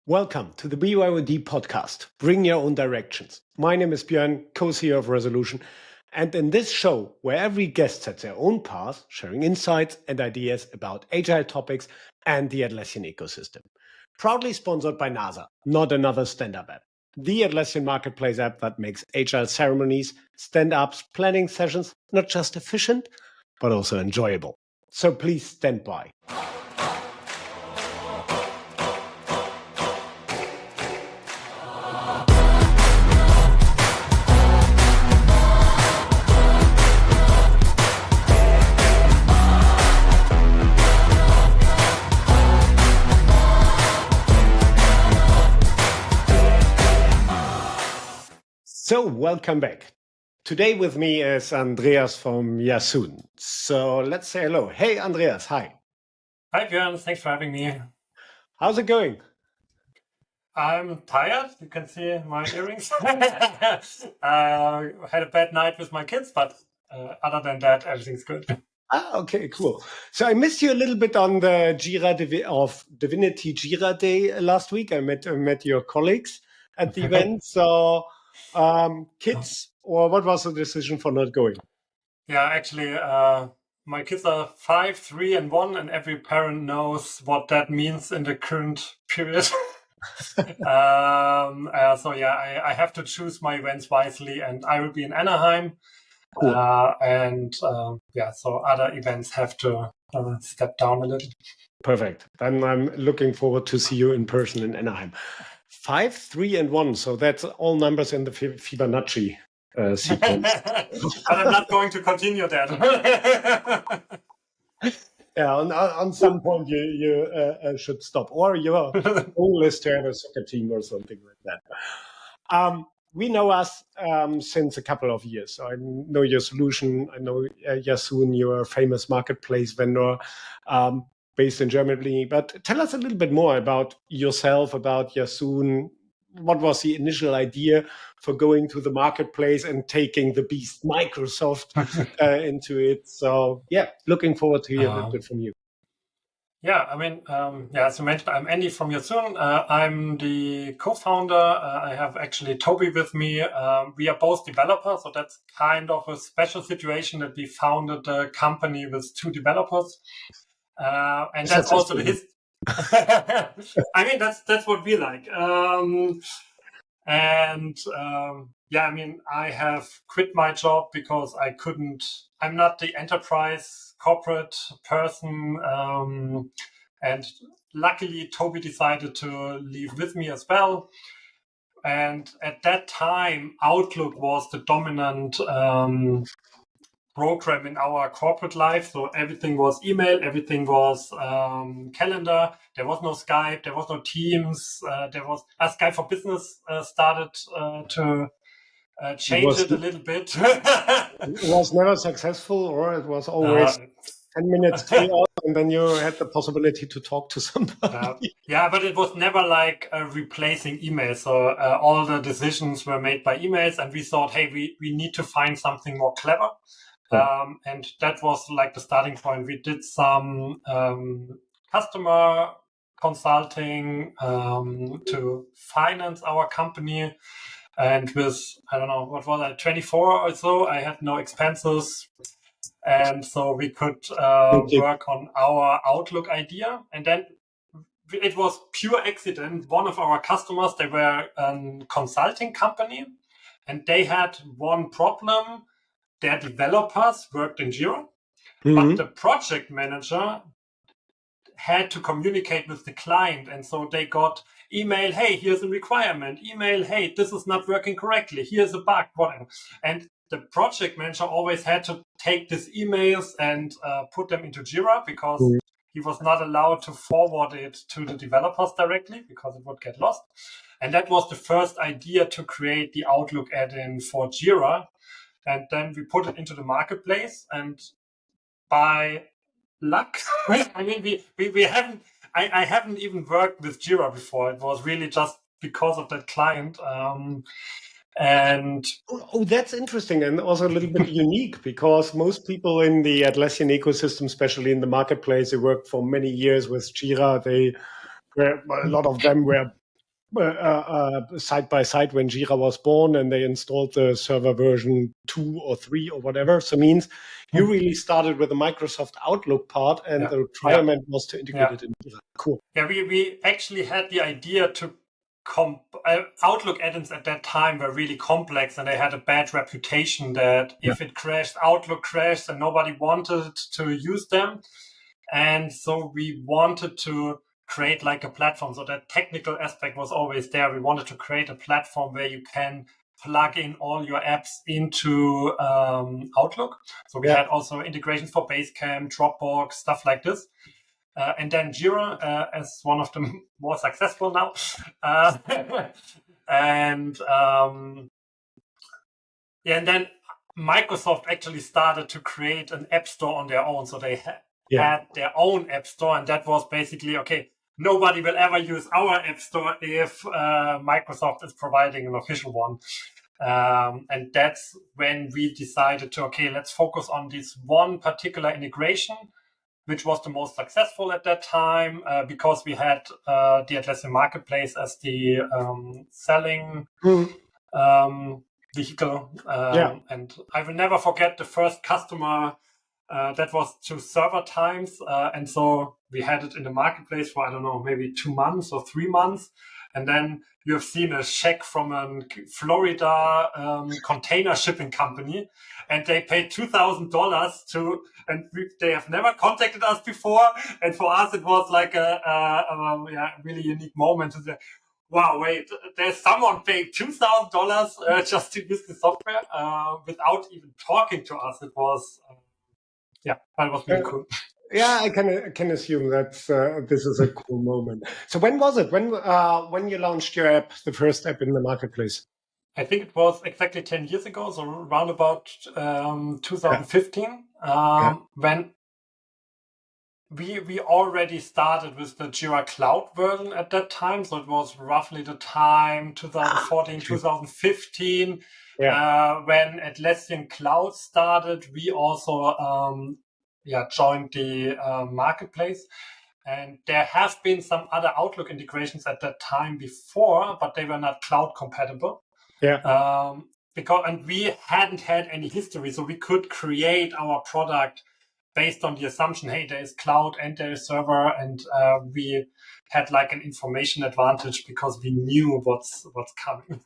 Welcome to the BYOD podcast, Bring Your Own Directions. My name is Björn, co-CEO of Resolution, and in this show, where every guest sets their own path, sharing insights and ideas about agile topics and the Atlassian ecosystem. Proudly sponsored by NASA, not another stand-up app. The Atlassian Marketplace app that makes agile ceremonies, stand-ups, planning sessions not just efficient, but also enjoyable. So please stand by. So welcome back. Today with me is Andreas from Yasoon. So let's say hello. Hey, Andreas. Hi. Hi, Björn. Thanks for having me. How's it going? I'm tired. You can see my earrings. Had a bad night with my kids, but other than that, everything's good. Okay, cool. So I missed you a little bit on the Jira Divinity Jira Day last week. I met your colleagues at the event. So kids, or what was the decision for not going? Yeah, actually, my kids are 5, 3, and 1, and every parent knows what that means in the current period. So yeah, I have to choose my events wisely, and I will be in Anaheim. Cool. So other events have to step down a little. Perfect. Then I'm looking forward to see you in person in Anaheim. 5, 3, and 1. So that's all numbers in the Fibonacci sequence. But I'm not going to continue that. Yeah, on some point you should stop, or your goal is to have a soccer team or something like that. We know us since a couple of years. So I know your solution. I know Yasoon, you're a famous marketplace vendor based in Germany. But tell us a little bit more about yourself, about Yasoon. What was the initial idea for going to the marketplace and taking the beast Microsoft into it? So yeah, looking forward to hear a little bit from you. Yeah, I mean, as you mentioned, I'm Andy from Yasoon. I'm the co-founder. I have actually Tobi with me. We are both developers, so that's kind of a special situation that we founded a company with 2 developers. And that's also the history. I mean, that's what we like. I mean, I have quit my job because I'm not the enterprise corporate person. And luckily, Tobi decided to leave with me as well. And at that time, Outlook was the dominant program in our corporate life. So everything was email, everything was calendar. There was no Skype, there was no Teams. There was Skype for Business started to change it a little bit. It was never successful, or it was always 10 minutes chaos, and then you had the possibility to talk to somebody. Yeah, but it was never like replacing email. So all the decisions were made by emails, and we thought, hey, we need to find something more clever. And that was like the starting point. We did some customer consulting to finance our company. And with, I don't know, what was I, 24 or so, I had no expenses. And so we could work on our Outlook idea. And then it was pure accident. One of our customers, they were a consulting company, and they had one problem. Their developers worked in Jira, but the project manager had to communicate with the client. And so they got email, hey, here's a requirement. Email, hey, this is not working correctly. Here's a bug, whatever. And the project manager always had to take these emails and put them into Jira, because he was not allowed to forward it to the developers directly because it would get lost. And that was the first idea to create the Outlook add-in for Jira. And then we put it into the marketplace, and by luck, I mean, I haven't even worked with Jira before. It was really just because of that client. That's interesting, and also a little bit unique, because most people in the Atlassian ecosystem, especially in the marketplace, they worked for many years with Jira. A lot of them were side by side when Jira was born, and they installed the server version 2 or 3 or whatever. So means you really started with the Microsoft Outlook part, and the requirement was to integrate it in Jira. Cool. Yeah, we actually had the idea to Outlook add-ins at that time were really complex, and they had a bad reputation that if it crashed, Outlook crashed, and nobody wanted to use them. And so we wanted to create like a platform. So that technical aspect was always there. We wanted to create a platform where you can plug in all your apps into Outlook. So we had also integrations for Basecamp, Dropbox, stuff like this. And then Jira as one of the more successful now. And and then Microsoft actually started to create an app store on their own. So they had their own app store, and that was basically, okay, nobody will ever use our app store if Microsoft is providing an official one. And that's when we decided to, okay, let's focus on this one particular integration, which was the most successful at that time, because we had the Atlassian Marketplace as the selling vehicle. And I will never forget the first customer that was to server times. And so we had it in the marketplace for, I don't know, maybe 2 months or 3 months. And then you have seen a check from a Florida container shipping company, and they paid $2,000 to, and they have never contacted us before. And for us, it was like a really unique moment to say, wow, wait, there's someone paying $2,000 just to use the software without even talking to us. It was, that was really cool. Yeah, I can assume that this is a cool moment. So when was it? When you launched your app, the first app in the marketplace? I think it was exactly 10 years ago, so around about 2015, when we already started with the Jira Cloud version at that time. So it was roughly the time 2014, 2015, when Atlassian Cloud started. We also joined the marketplace. And there have been some other Outlook integrations at that time before, but they were not cloud compatible. And we hadn't had any history, so we could create our product based on the assumption, hey, there is cloud and there is server, and we had like an information advantage because we knew what's coming.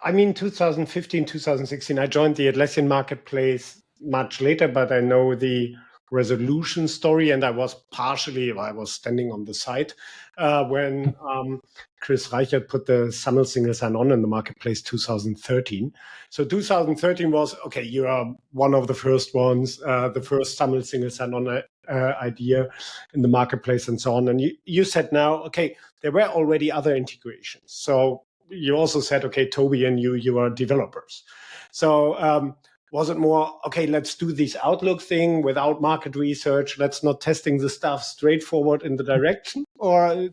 I mean, 2015, 2016, I joined the Atlassian Marketplace much later, but I know the resolution story, and I was standing on the site when Chris Reichert put the SAML single sign-on in the marketplace 2013. So 2013 was, okay, you are one of the first ones, the first SAML single sign-on idea in the marketplace and so on. And you said now, okay, there were already other integrations. So you also said, okay, Tobi and you are developers. So was it more, okay, let's do this Outlook thing without market research, let's not testing the stuff straightforward in the direction? Or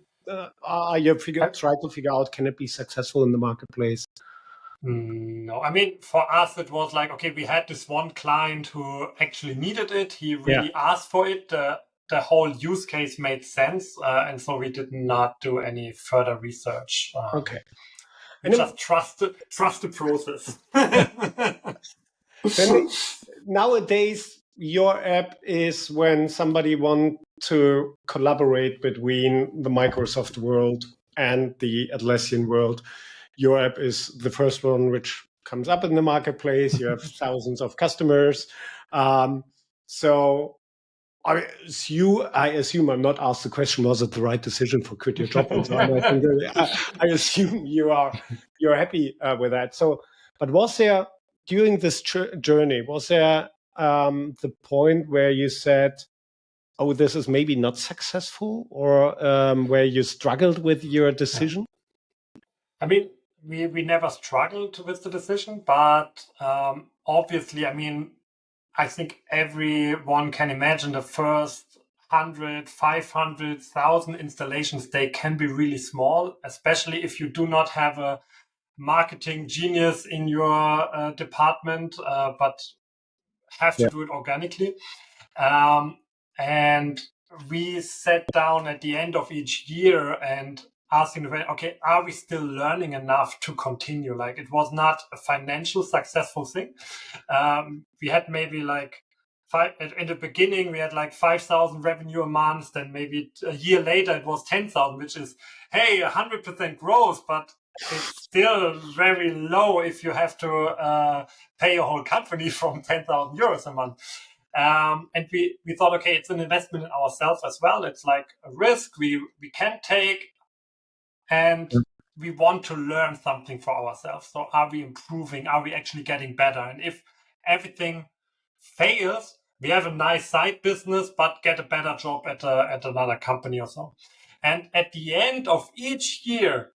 are you trying to figure out, can it be successful in the marketplace? No, I mean, for us, it was like, okay, we had this one client who actually needed it. He really asked for it. The whole use case made sense. And so we did not do any further research. Okay. We just trust the process. Nowadays, your app is when somebody wants to collaborate between the Microsoft world and the Atlassian world. Your app is the first one which comes up in the marketplace. You have thousands of customers. So I assume I'm not asked the question, was it the right decision for quit your job and so on? I assume you're happy with that. So, but was there, during this journey, was there the point where you said, oh, this is maybe not successful, or where you struggled with your decision? I mean, we never struggled with the decision, but obviously, I mean, I think everyone can imagine the first 100, 500, 1,000 installations, they can be really small, especially if you do not have a marketing genius in your department, but have to do it organically. And we sat down at the end of each year and asking, okay, are we still learning enough to continue? Like, it was not a financial successful thing. We had maybe like in the beginning, we had like 5,000 revenue a month. Then maybe a year later, it was 10,000, which is, hey, 100% growth, but it's still very low if you have to pay a whole company from 10,000 euros a month. And we thought, okay, it's an investment in ourselves as well. It's like a risk we can take, and we want to learn something for ourselves. So are we improving? Are we actually getting better? And if everything fails, we have a nice side business, but get a better job at another company or so. And at the end of each year,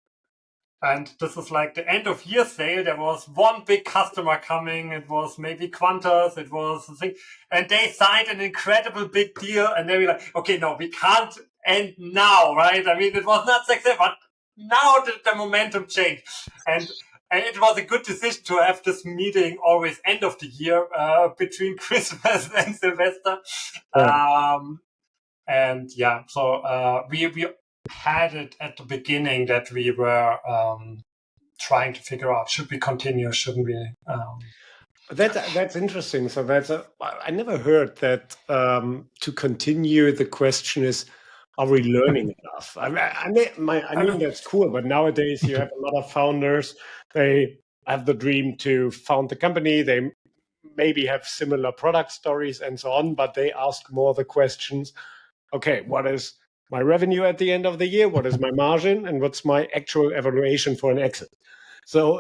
and this is like the end of year sale, there was one big customer coming. It was maybe Qantas. It was a thing. And they signed an incredible big deal. And they were like, okay, no, we can't end now, right? I mean, it was not success, but now the momentum changed. And it was a good decision to have this meeting always end of the year between Christmas and Sylvester. Yeah. And yeah, so we had it at the beginning that we were trying to figure out, should we continue, shouldn't we? That's interesting. So I never heard that to continue. The question is, are we learning enough? I mean that's cool, but nowadays you have a lot of founders. They have the dream to found the company. They maybe have similar product stories and so on, but they ask more the questions. Okay, what is my revenue at the end of the year? What is my margin? And what's my actual evaluation for an exit? So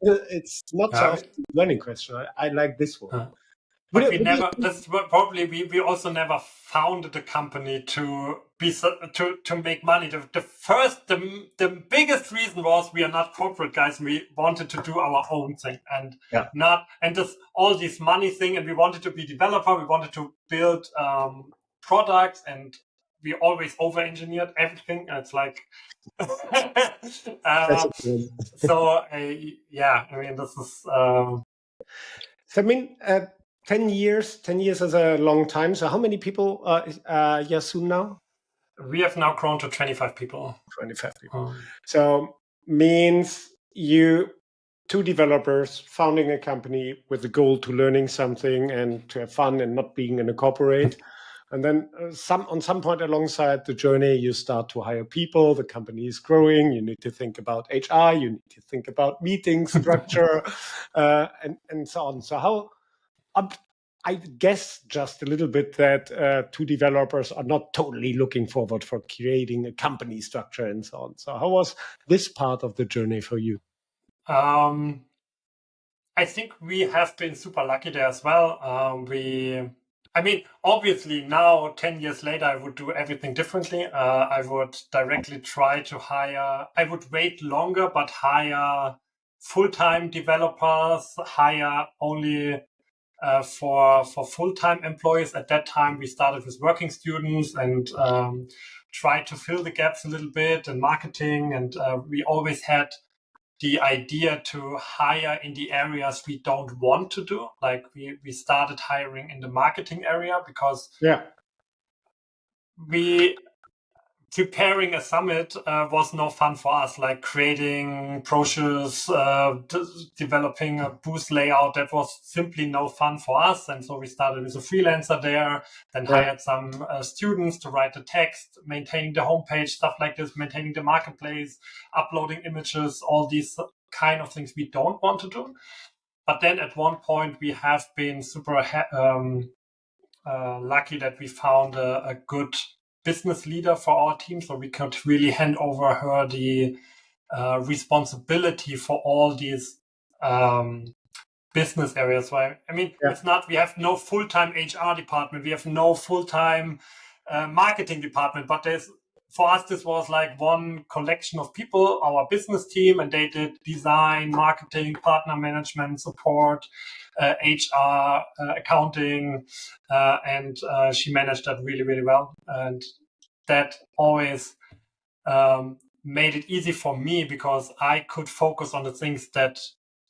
it's not so often a learning question. I like this one. But we also never founded a company to make money. The biggest reason was we are not corporate guys. We wanted to do our own thing all this money thing. And we wanted to be developer. We wanted to build products, and we always over-engineered everything. It's like, so yeah, I mean, this is. So I mean, 10 years is a long time. So how many people are Yasoon now? We have now grown to 25 people. 25 people. So means you, two developers founding a company with the goal to learning something and to have fun and not being in a corporate. And then on some point alongside the journey, you start to hire people. The company is growing. You need to think about HR. You need to think about meeting structure and so on. So how, I guess just a little bit that two developers are not totally looking forward for creating a company structure and so on. So how was this part of the journey for you? I think we have been super lucky there as well. I mean, obviously now, 10 years later, I would do everything differently. I would directly try to I would wait longer, but hire full-time developers, hire only for full-time employees. At that time, we started with working students and tried to fill the gaps a little bit in marketing. And we always had the idea to hire in the areas we don't want to do. Like we started hiring in the marketing area because preparing a summit was no fun for us, like creating brochures, developing a booth layout. That was simply no fun for us. And so we started with a freelancer there, then hired some students to write the text, maintaining the homepage, stuff like this, maintaining the marketplace, uploading images, all these kind of things we don't want to do. But then at one point we have been super lucky that we found a good business leader for our team, so we could really hand over her the responsibility for all these business areas. Right? I mean, it's not, we have no full-time HR department, we have no full-time marketing department, but for us, this was like one collection of people, our business team, and they did design, marketing, partner management, support, HR, accounting, and she managed that really, really well. And that always made it easy for me because I could focus on the things that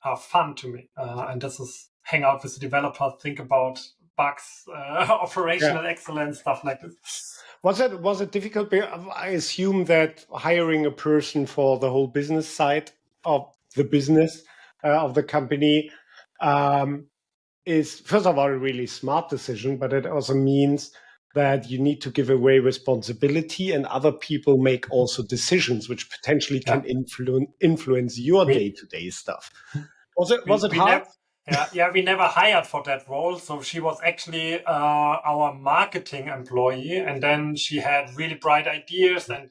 are fun to me. And this is hang out with the developers, think about bugs, operational excellence, stuff like this. Was it difficult? I assume that hiring a person for the whole business side of the business of the company is, first of all, a really smart decision, but it also means that you need to give away responsibility, and other people make also decisions which potentially can influence your day-to-day stuff. Was it hard? We never hired for that role. So she was actually our marketing employee, and then she had really bright ideas, and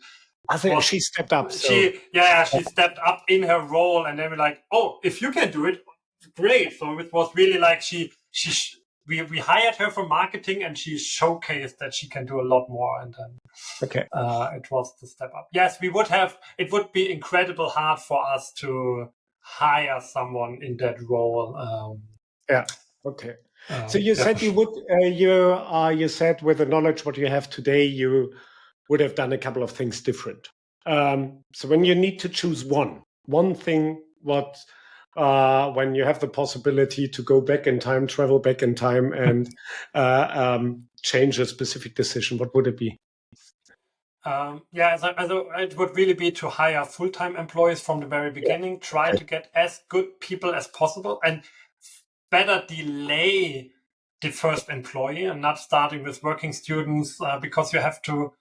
she stepped up. She stepped up in her role, and then we're like, oh, if you can do it, great. So it was really like we hired her for marketing, and she showcased that she can do a lot more, and then it was the step up. Yes, it would be incredible hard for us to hire someone in that role. So you said you would. You said with the knowledge what you have today, you would have done a couple of things different. So when you need to choose one thing, when you have the possibility to go back in time, travel back in time, and change a specific decision, what would it be? It would really be to hire full-time employees from the very beginning, try to get as good people as possible, and better delay the first employee and not starting with working students, because you have to.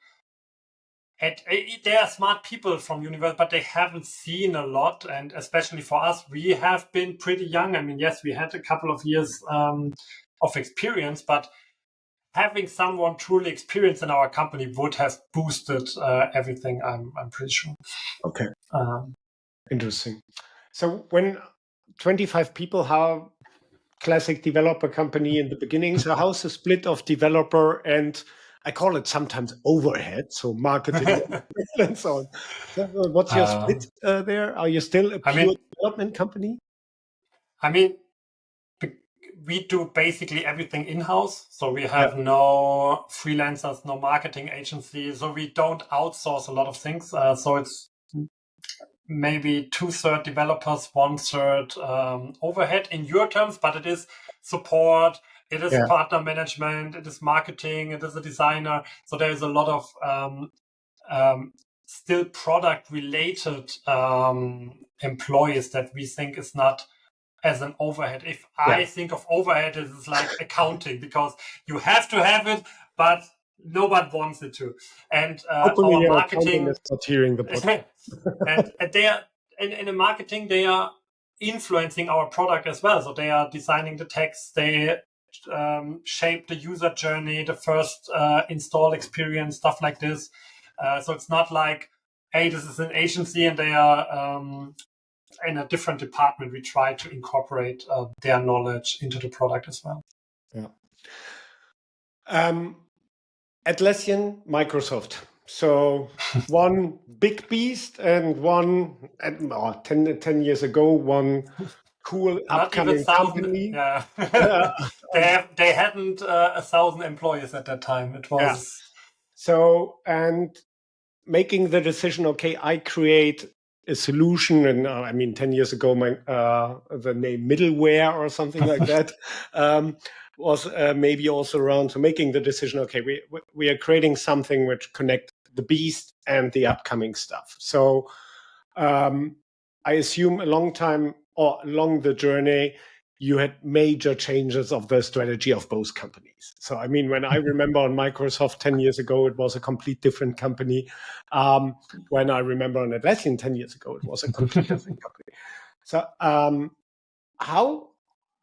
They are smart people from university, but they haven't seen a lot, and especially for us, we have been pretty young. I mean, yes, we had a couple of years of experience, but having someone truly experienced in our company would have boosted everything, I'm pretty sure. Okay. Interesting. So when 25 people, how classic developer company in the beginning, so how's the split of developer and I call it sometimes overhead, so marketing and so on. What's your split there? Are you still a pure development company? I mean, we do basically everything in-house. So we have no freelancers, no marketing agency. So we don't outsource a lot of things. So it's maybe 2/3 developers, 1/3 overhead in your terms, but it is support, it is partner management, it is marketing, it is a designer. So there is a lot of still product related employees that we think is not as an overhead. If I think of overhead, it is like accounting, because you have to have it, but no one wants it to. And our marketing is not hearing the podcast. and they are in the marketing, they are influencing our product as well. So they are designing the text, they shape the user journey, the first install experience, stuff like this. So it's not like, hey, this is an agency and they are in a different department. We try to incorporate their knowledge into the product as well. Atlassian Microsoft. So one big beast and one 10 years ago, one cool upcoming company. Yeah. They hadn't 1,000 employees at that time. It was so, and making the decision, okay, I create a solution, and 10 years ago, the name middleware or something like that was maybe also around. So making the decision, okay, we are creating something which connect the beast and the upcoming stuff. So I assume along the journey, you had major changes of the strategy of both companies. So, when I remember on Microsoft 10 years ago, it was a complete different company. When I remember on Atlassian 10 years ago, it was a complete different company. So how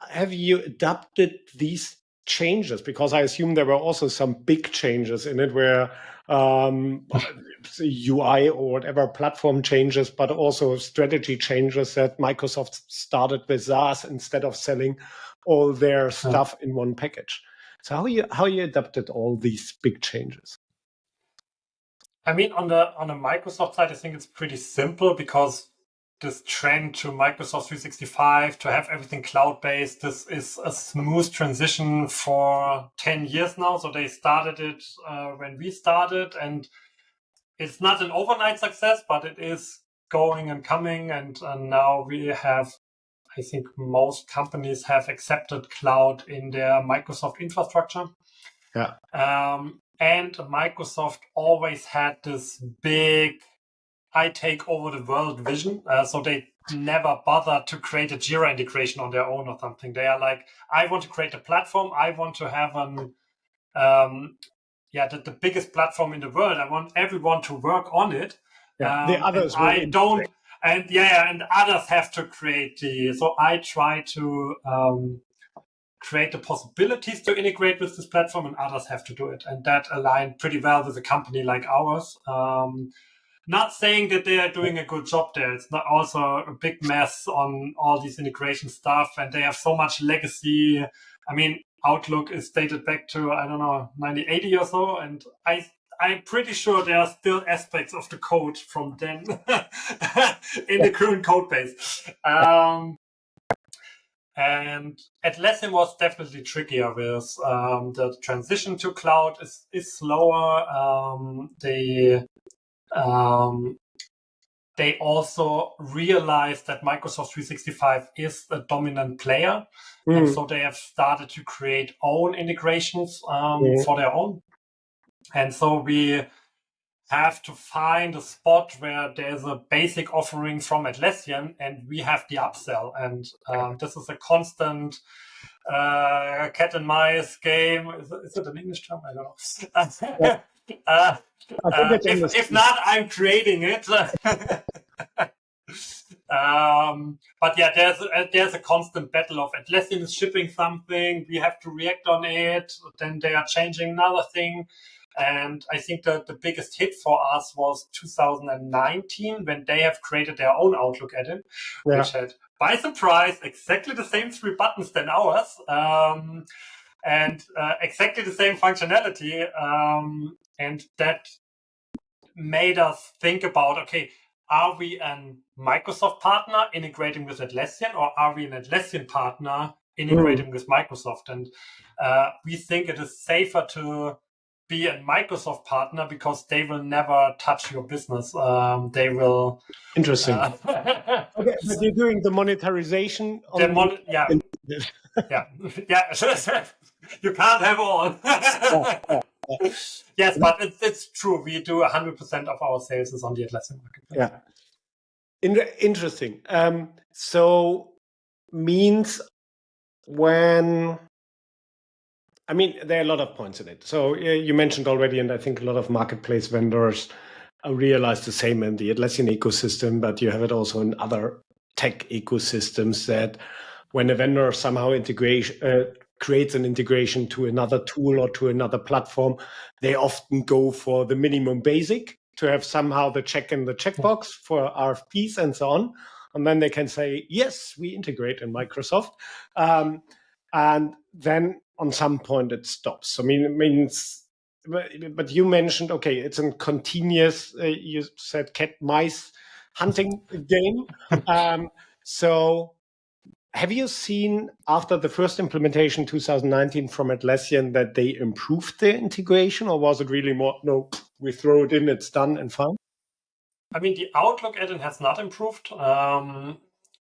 have you adapted these changes? Because I assume there were also some big changes in it where UI or whatever platform changes, but also strategy changes that Microsoft started with SaaS instead of selling all their stuff in one package. So how you adapted all these big changes? On the Microsoft side, I think it's pretty simple, because this trend to Microsoft 365, to have everything cloud-based, this is a smooth transition for 10 years now. So they started it when we started, and it's not an overnight success, but it is going and coming. And now we have, I think most companies have accepted cloud in their Microsoft infrastructure. Yeah. And Microsoft always had this big, I take over the world vision. So they never bothered to create a Jira integration on their own or something. They are like, I want to create a platform. I want to have the biggest platform in the world. I want everyone to work on it. Yeah, the others will I don't, and others have to create so I try to create the possibilities to integrate with this platform, and others have to do it. And that aligned pretty well with a company like ours. Not saying that they are doing a good job there. It's not also a big mess on all these integration stuff, and they have so much legacy. I mean, Outlook is dated back to, 1980 or so, and I'm pretty sure there are still aspects of the code from then in the current code base. And Atlassian was definitely trickier with the transition to cloud is slower. They also realized that Microsoft 365 is a dominant player. And so they have started to create own integrations for their own. And so we have to find a spot where there's a basic offering from Atlassian and we have the upsell. And this is a constant cat and mice game. Is it an English term? I don't know. If not, I'm creating it. But yeah, there's a constant battle of Atlassian is shipping something, we have to react on it, then they are changing another thing. And I think that the biggest hit for us was 2019 when they have created their own Outlook add-in, which had, by surprise, exactly the same 3 buttons than ours, and exactly the same functionality. And that made us think about, okay, are we a Microsoft partner integrating with Atlassian, or are we an Atlassian partner integrating with Microsoft? And we think it is safer to be a Microsoft partner because they will never touch your business. They will. Interesting. Okay, but you're doing the monetization. Yeah. You can't have all. Yes, but it's true. We do 100% of our sales is on the Atlassian marketplace. Yeah. Interesting. So means when, I mean, there are a lot of points in it. So you mentioned already, and I think a lot of marketplace vendors realize the same in the Atlassian ecosystem, but you have it also in other tech ecosystems, that when a vendor somehow creates an integration to another tool or to another platform, they often go for the minimum basic to have somehow the check in the checkbox for RFPs and so on. And then they can say, yes, we integrate in Microsoft. And then on some point it stops. I mean, it means, but you mentioned, okay, it's a continuous, you said cat mice hunting game. So have you seen after the first implementation 2019 from Atlassian that they improved their integration, or was it really more, no, we throw it in, it's done and fine? I mean, the Outlook add-in has not improved.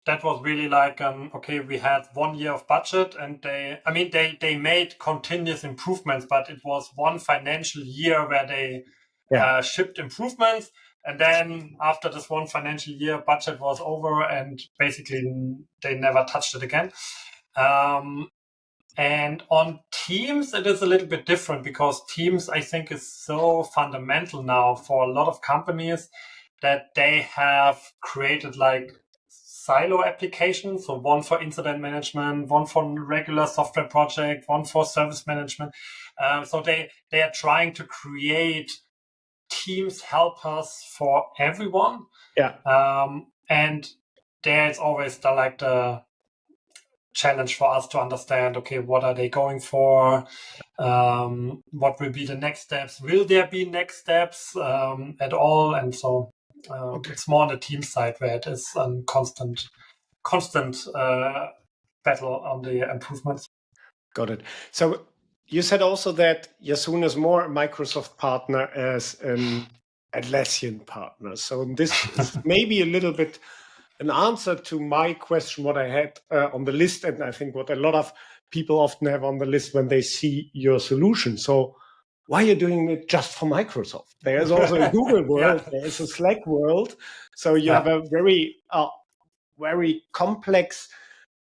That was really like, okay, we had 1 year of budget and they made continuous improvements, but it was one financial year where they shipped improvements. And then after this one financial year, budget was over and basically they never touched it again. And on Teams, it is a little bit different because Teams, I think, is so fundamental now for a lot of companies that they have created like silo applications. So one for incident management, one for regular software project, one for service management. So they are trying to create Teams helpers for everyone. And there's always the challenge for us to understand, okay, what are they going for? What will be the next steps? Will there be next steps at all? And so it's more on the team side where it is a constant battle on the improvements. Got it. So you said also that Yasoon is more a Microsoft partner as an Atlassian partner. So this is maybe a little bit an answer to my question, what I had on the list, and I think what a lot of people often have on the list when they see your solution. So why are you doing it just for Microsoft? There's also a Google world, there's a Slack world. So you have a very complex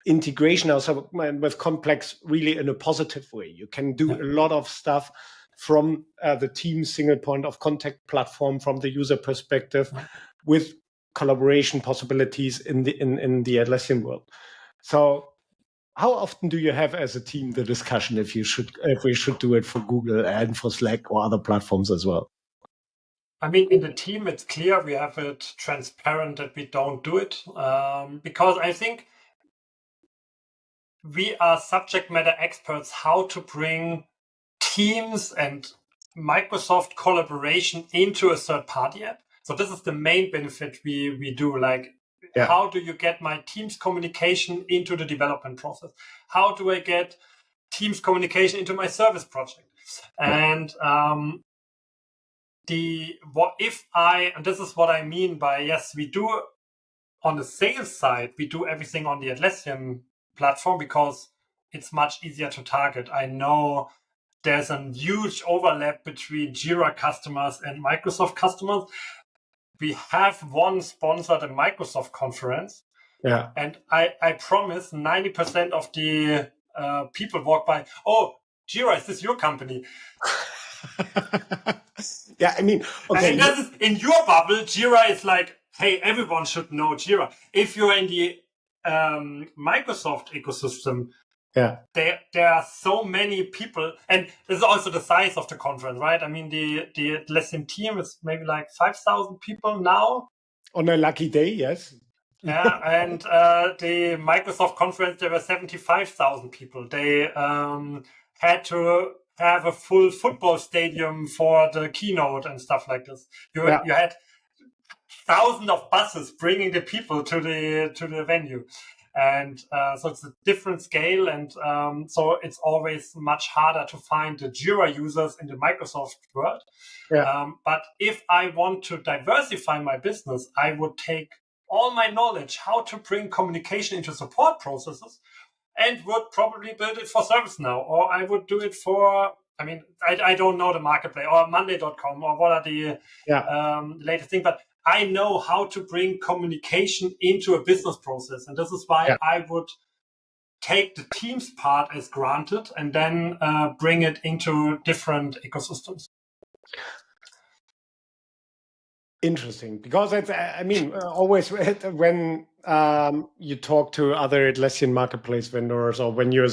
integration also with complex really in a positive way. You can do a lot of stuff from the team single point of contact platform from the user perspective with collaboration possibilities in the Atlassian world. So how often do you have as a team the discussion if we should do it for Google and for Slack or other platforms as well? I mean, in the team, it's clear we have it transparent that we don't do it because I think we are subject matter experts how to bring Teams and Microsoft collaboration into a third-party app. So this is the main benefit we do. Like, how do you get my Teams communication into the development process? How do I get Teams communication into my service project? And and this is what I mean by, yes, we do on the sales side, we do everything on the Atlassian platform because it's much easier to target. I know there's a huge overlap between Jira customers and Microsoft customers. We have one sponsored a Microsoft conference. And I promise 90% of the people walk by, oh, Jira, is this your company? I mean, okay. And this is, in your bubble, Jira is like, hey, everyone should know Jira. If you're in the Microsoft ecosystem, there are so many people, and this is also the size of the conference, right? I mean, the Atlassian team is maybe like 5,000 people now. On a lucky day, yes. And the Microsoft conference, there were 75,000 people. They had to have a full football stadium for the keynote and stuff like this. You had thousands of buses bringing the people to the venue. And so it's a different scale. And so it's always much harder to find the Jira users in the Microsoft world. But if I want to diversify my business, I would take all my knowledge, how to bring communication into support processes, and would probably build it for ServiceNow, or I would do it for, I mean, I don't know the marketplace, or Monday.com, or what are the latest things, but I know how to bring communication into a business process. And this is why I would take the Teams part as granted and then bring it into different ecosystems. Interesting, because it's, I mean, always when you talk to other Atlassian marketplace vendors, or when you're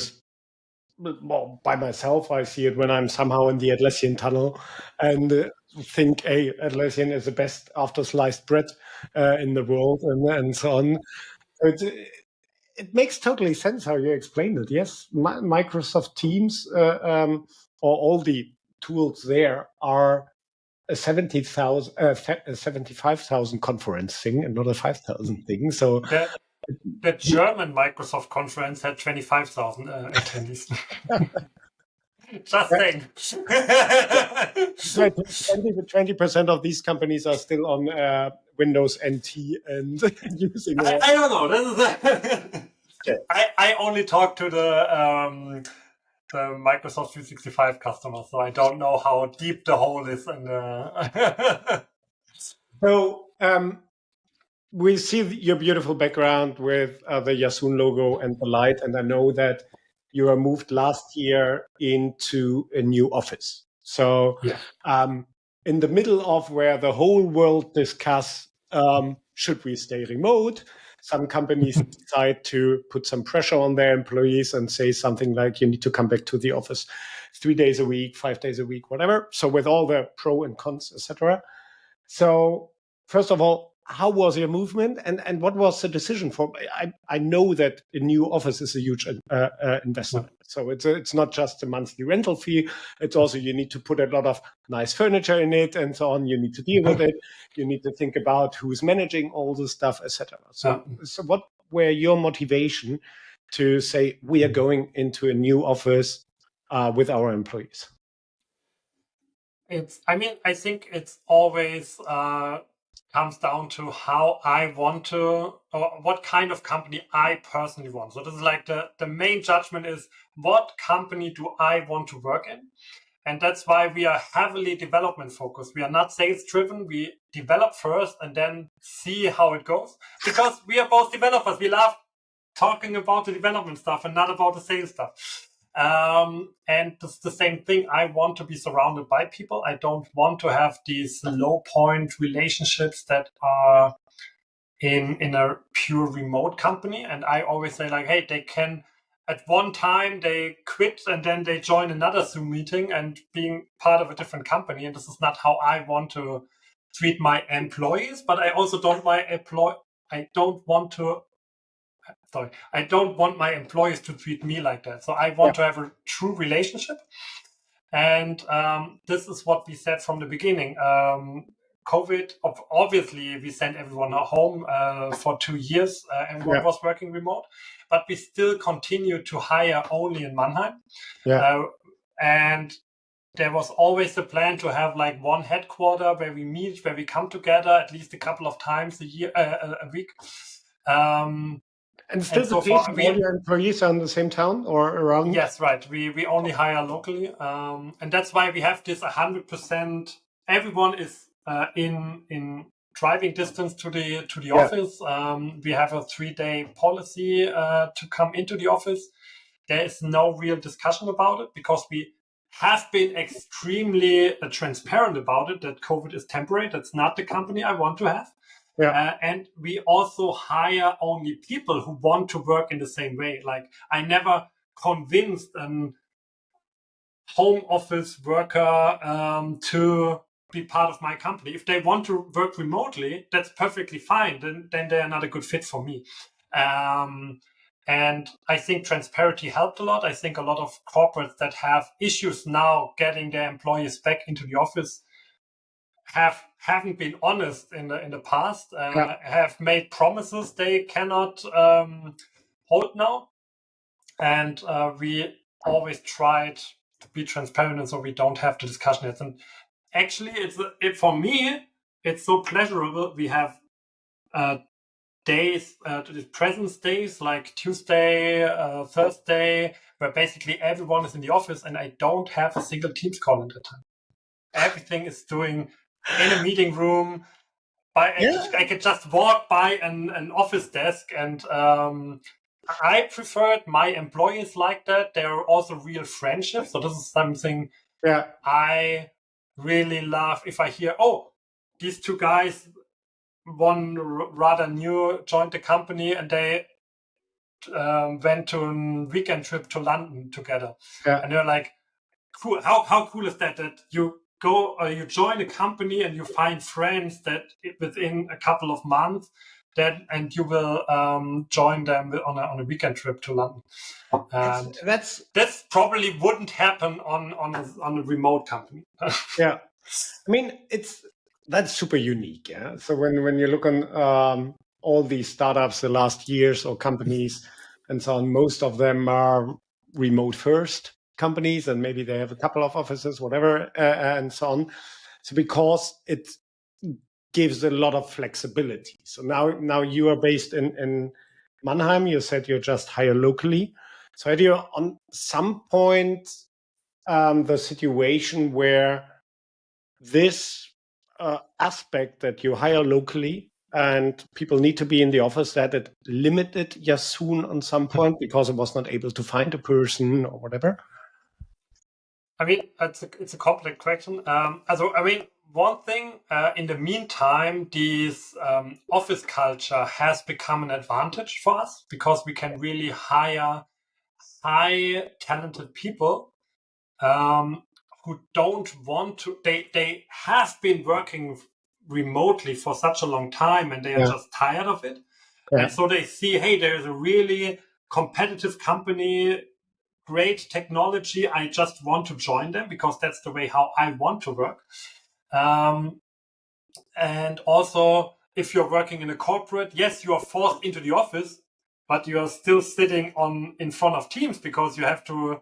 by myself, I see it when I'm somehow in the Atlassian tunnel and think, hey, Atlassian is the best after sliced bread in the world, and so on. It makes totally sense how you explained it. Yes, Microsoft Teams or all the tools there are a 75,000 conference thing and not a 5,000 thing. So the German Microsoft conference had 25,000 attendees. Just saying. 20% of these companies are still on Windows NT and using. I don't know. I only talk to the Microsoft 365 customers, so I don't know how deep the hole is. So we see your beautiful background with the Yasoon logo and the light, and I know that you were moved last year into a new office. So in the middle of where the whole world discuss, should we stay remote? Some companies decide to put some pressure on their employees and say something like, you need to come back to the office 3 days a week, 5 days a week, whatever. So with all the pro and cons, etc. So first of all, how was your movement, and what was the decision for? I know that a new office is a huge investment. So it's not just a monthly rental fee. It's also you need to put a lot of nice furniture in it and so on. You need to deal with it. You need to think about who's managing all the stuff, etc. So what were your motivation to say we are going into a new office with our employees? I think it's always comes down to how I want to, or what kind of company I personally want. So this is like the main judgment is, what company do I want to work in? And that's why we are heavily development focused. We are not sales driven. We develop first and then see how it goes, because we are both developers. We love talking about the development stuff and not about the sales stuff. And it's the same thing. I want to be surrounded by people. I don't want to have these low point relationships that are in a pure remote company. And I always say like, hey, they can, at one time they quit and then they join another Zoom meeting and being part of a different company. And this is not how I want to treat my employees, but I also don't want my employees to treat me like that. So I want to have a true relationship. And this is what we said from the beginning. COVID, obviously, we sent everyone home for 2 years. Everyone was working remote, but we still continue to hire only in Mannheim. And there was always the plan to have like one headquarter where we meet, where we come together at least a couple of times a week. And still the case, all your employees are in the same town or around? Yes, right. We only hire locally. And that's why we have this 100%. Everyone is in driving distance to the office. We have a 3-day policy to come into the office. There is no real discussion about it because we have been extremely transparent about it, that COVID is temporary. That's not the company I want to have. And we also hire only people who want to work in the same way. Like, I never convinced a home office worker to be part of my company. If they want to work remotely, that's perfectly fine. Then they are not a good fit for me. And I think transparency helped a lot. I think a lot of corporates that have issues now getting their employees back into the office haven't been honest in the past, have made promises they cannot hold now. And we always tried to be transparent, and so we don't have the discussion yet. And actually, for me, it's so pleasurable. We have days, presence days, like Tuesday, Thursday, where basically everyone is in the office, and I don't have a single Teams call at that time. Everything is doing in a meeting room. I could just walk by an office desk, and I preferred my employees like that. They're also real friendships. So this is something I really love. If I hear, oh, these two guys, one rather new, joined the company, and they went to a weekend trip to London together. And they're like, cool. How cool is that you go or you join a company and you find friends that within a couple of months and you will join them on a weekend trip to London. This probably wouldn't happen on a remote company. I mean, that's super unique. So when you look on all these startups the last years or companies and so on, most of them are remote first companies, and maybe they have a couple of offices, whatever, and so on. So because it gives a lot of flexibility. So now you are based in Mannheim. You said you just hire locally. So had you on some point the situation where this aspect that you hire locally and people need to be in the office, that it limited Yasoon on some point because it was not able to find a person or whatever? I mean, it's a complex question. One thing, in the meantime, this office culture has become an advantage for us because we can really hire high talented people who don't want to. They have been working remotely for such a long time, and they are just tired of it. And so they see, hey, there's a really competitive company, great technology. I just want to join them because that's the way how I want to work. And also, if you're working in a corporate, yes, you are forced into the office, but you are still sitting in front of Teams because you have to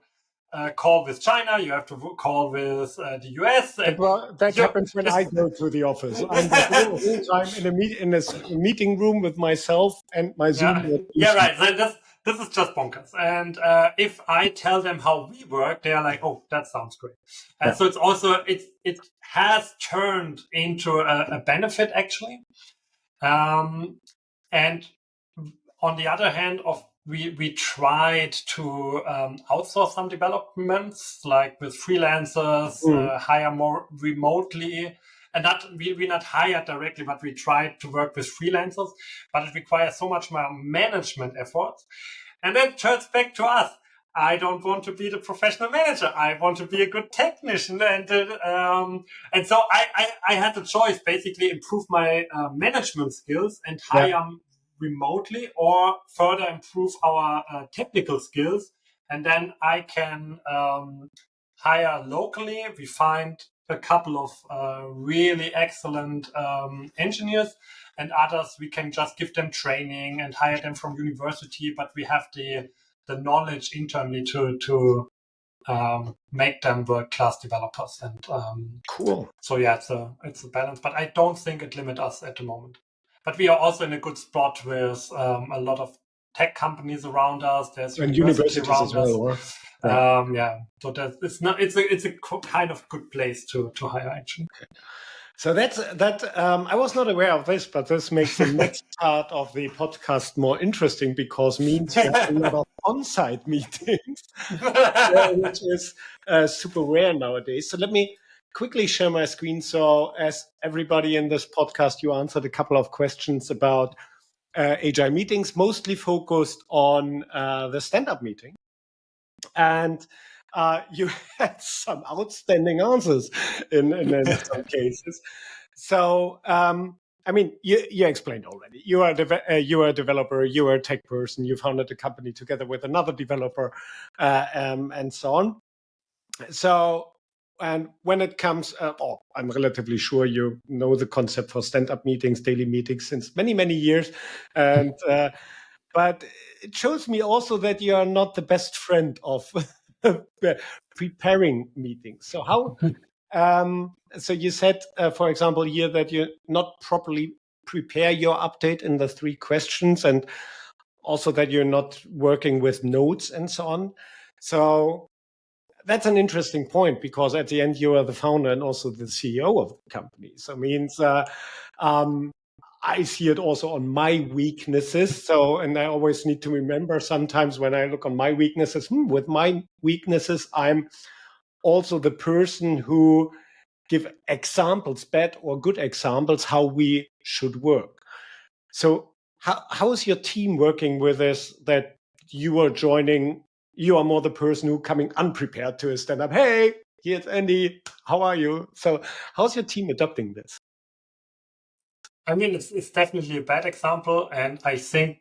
call with China, you have to call with the US. And well, that happens when I go to the office. I'm the whole time in a meeting room with myself and my Zoom. Yeah, right. So this is just bonkers. And if I tell them how we work, they are like, "Oh, that sounds great." And so it's also it has turned into a benefit actually. And on the other hand, we tried to outsource some developments, like with freelancers, hire more remotely, and we not hire directly, but we tried to work with freelancers. But it requires so much more management effort, and then turns back to us. I don't want to be the professional manager. I want to be a good technician, and so I had the choice, basically improve my management skills and hire remotely, or further improve our technical skills, and then I can hire locally. We find a couple of really excellent engineers, and others we can just give them training and hire them from university, but we have the knowledge internally to make them world-class developers. And cool. So yeah, it's a balance, but I don't think it limits us at the moment. But we are also in a good spot with a lot of tech companies around us. There's universities around us. So it's a kind of good place to hire actually. Okay. So I was not aware of this, but this makes the next part of the podcast more interesting, because means you have a lot of on-site meetings, which is super rare nowadays. So let me quickly share my screen. So as everybody in this podcast, you answered a couple of questions about agile meetings, mostly focused on the stand-up meeting. And you had some outstanding answers in some cases. So, I mean, you explained already. You are a developer. You are a tech person. You founded a company together with another developer, and so on. So, and when it comes, I'm relatively sure you know the concept for stand-up meetings, daily meetings since many, many years, and but it shows me also that you are not the best friend of preparing meetings. So how? So you said, for example, here that you not properly prepare your update in the 3 questions, and also that you're not working with notes and so on. So that's an interesting point, because at the end you are the founder and also the CEO of the company. So it means I see it also on my weaknesses. So, and I always need to remember sometimes when I look on my weaknesses, with my weaknesses, I'm also the person who give examples, bad or good examples, how we should work. So how is your team working with this, that you are joining? You are more the person who coming unprepared to a stand-up. Hey, here's Andy. How are you? So how's your team adopting this? I mean, it's definitely a bad example. And I think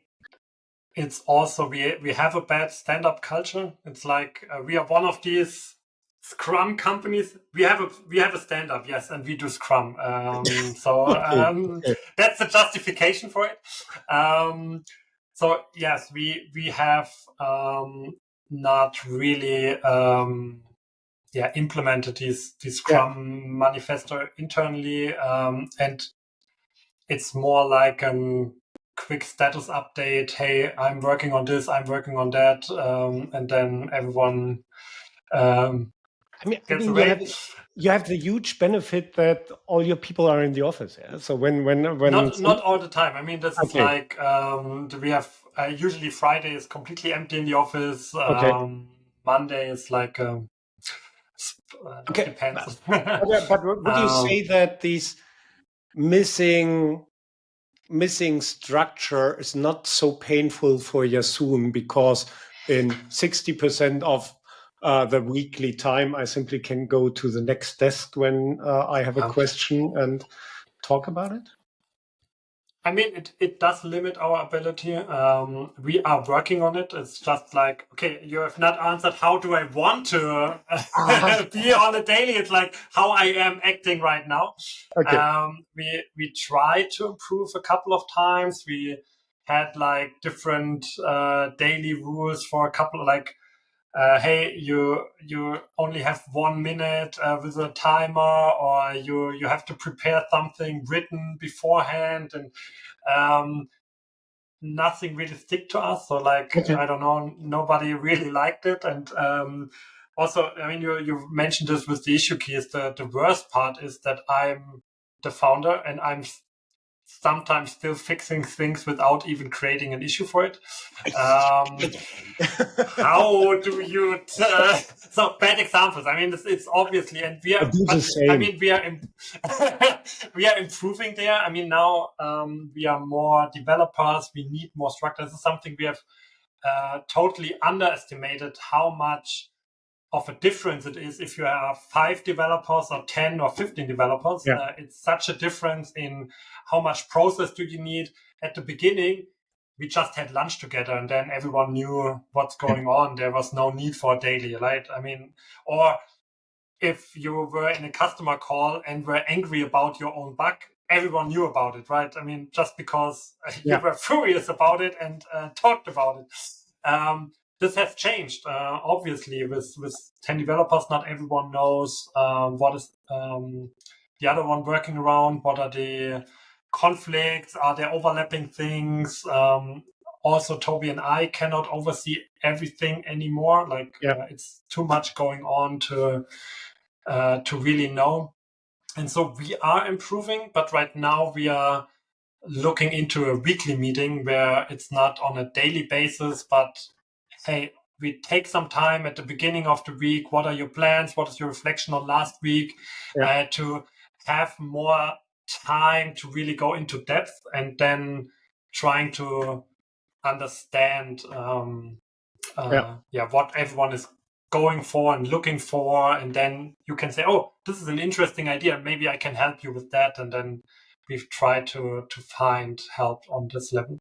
it's also, we have a bad stand-up culture. It's like we are one of these Scrum companies. We have a stand-up, yes, and we do Scrum. That's the justification for it. So yes, we have not really implemented these Scrum manifesto internally, and it's more like a quick status update. Hey, I'm working on this, I'm working on that, and then everyone gets away. You have the huge benefit that all your people are in the office. Yeah. So when not all the time. I mean, this is like we have usually Friday is completely empty in the office. Monday is like depends. but would you say that these missing structure is not so painful for Yasoon, because in 60% of the weekly time, I simply can go to the next desk when I have a question and talk about it? I mean, it does limit our ability. We are working on it. It's just like, okay, you have not answered how do I want to be on a daily. It's like how I am acting right now. We tried to improve a couple of times. We had like different daily rules for a couple, like hey, you only have 1 minute with a timer, or you have to prepare something written beforehand, and nothing really stick to us. So like, Okay. I don't know, nobody really liked it. And also, I mean, you mentioned this with the issue keys. The worst part is that I'm the founder and I'm sometimes still fixing things without even creating an issue for it. How do you so bad examples? I mean, it's obviously, and we are, but I mean, we are we are improving there. I mean, now we are more developers, we need more structure. This is something we have totally underestimated, how much of a difference it is if you have 5 developers or 10 or 15 developers. It's such a difference in how much process do you need. At the beginning, we just had lunch together and then everyone knew what's going on. There was no need for a daily, right? I mean, or if you were in a customer call and were angry about your own bug, everyone knew about it, right? I mean, just because you were furious about it and talked about it. This has changed, obviously, with 10 developers. Not everyone knows what is the other one working around, what are the conflicts, are there overlapping things. Also, Tobi and I cannot oversee everything anymore. Like it's too much going on to really know. And so we are improving, but right now we are looking into a weekly meeting where it's not on a daily basis, but hey, we take some time at the beginning of the week. What are your plans? What is your reflection on last week? To have more time to really go into depth and then trying to understand what everyone is going for and looking for, and then you can say, oh, this is an interesting idea, maybe I can help you with that, and then we've tried to find help on this level.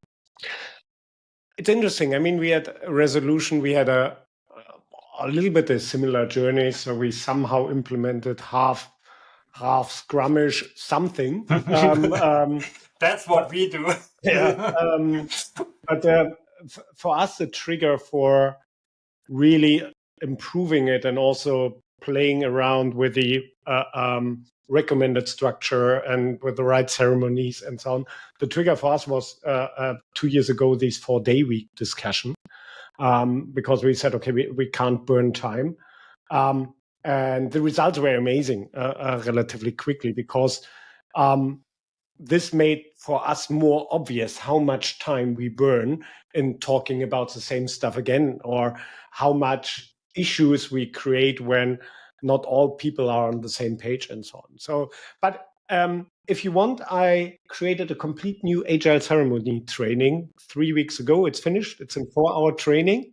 It's interesting. I mean, we had a resolution, we had a little bit a similar journey, so we somehow implemented half Scrumish something. That's what we do. But for us, the trigger for really improving it and also playing around with the recommended structure and with the right ceremonies and so on, the trigger for us was 2 years ago, this 4-day week discussion, because we said, okay, we can't burn time. And the results were amazing relatively quickly, because this made for us more obvious how much time we burn in talking about the same stuff again, or how much issues we create when not all people are on the same page and so on. So, but if you want, I created a complete new agile ceremony training 3 weeks ago. It's finished. It's a 4-hour training.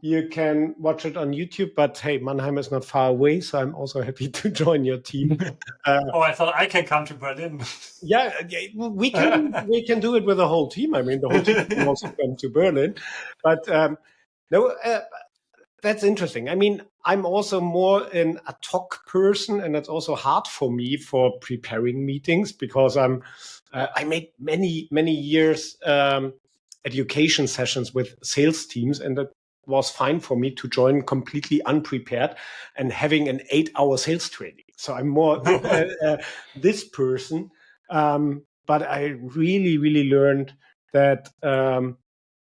You can watch it on YouTube, but hey, Mannheim is not far away, so I'm also happy to join your team. I thought I can come to Berlin. We can do it with the whole team. I mean, the whole team can also come to Berlin. But that's interesting. I mean, I'm also more an ad hoc person, and it's also hard for me for preparing meetings, because I made many years education sessions with sales teams, and that was fine for me to join completely unprepared and having an 8-hour sales training. So I'm more this person. But I really learned that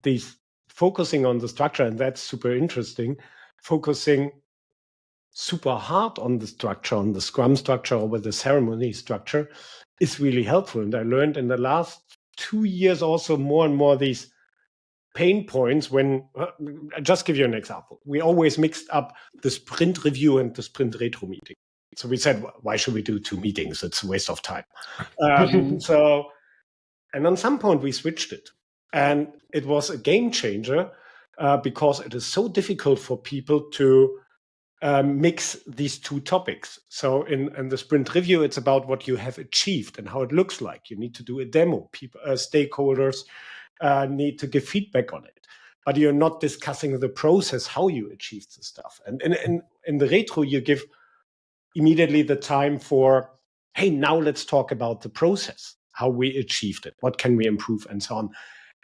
these focusing on the structure, and that's super interesting, focusing super hard on the structure, on the Scrum structure or with the ceremony structure, is really helpful. And I learned in the last 2 years also more and more these pain points when, I'll just give you an example. We always mixed up the sprint review and the sprint retro meeting. So we said, why should we do 2 meetings? It's a waste of time. And on some point we switched it. And it was a game changer, because it is so difficult for people to mix these 2 topics. So in the sprint review, it's about what you have achieved and how it looks like. You need to do a demo. Stakeholders need to give feedback on it, but you're not discussing the process, how you achieved the stuff. And in the retro, you give immediately the time for, hey, now let's talk about the process, how we achieved it, what can we improve, and so on.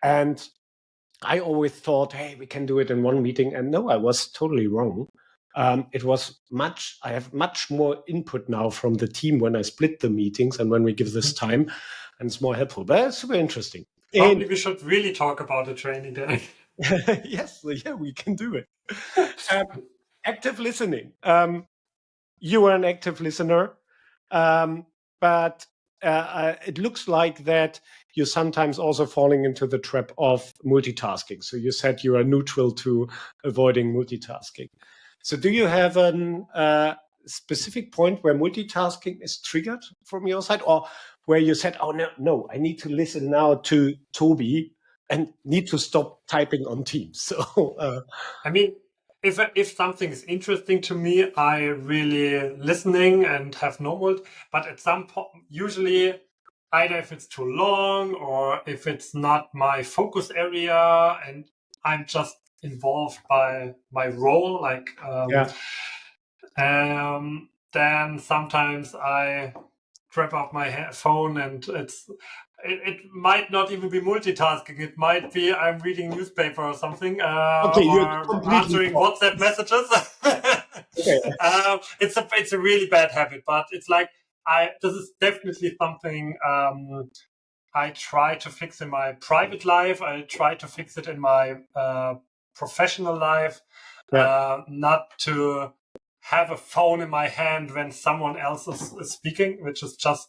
And I always thought, hey, we can do it in one meeting. And no, I was totally wrong. It was I have much more input now from the team when I split the meetings and when we give this time, and it's more helpful. But it's super interesting. Probably we should really talk about the training day. Yes, yeah, we can do it. Active listening. You are an active listener, but it looks like that you're sometimes also falling into the trap of multitasking. So you said you are neutral to avoiding multitasking. So do you have a specific point where multitasking is triggered from your side, or where you said, oh, no, I need to listen now to Tobi and need to stop typing on Teams? So, I mean, if something is interesting to me, I really listening and have no mood. But at some point, usually, either if it's too long or if it's not my focus area, and I'm just involved by my role, like then sometimes I grab up my phone and it might not even be multitasking. It might be I'm reading newspaper or something, or answering WhatsApp messages. It's a really bad habit, but it's like this is definitely something I try to fix in my private life. I try to fix it in my professional life. Not to have a phone in my hand when someone else is speaking, which is just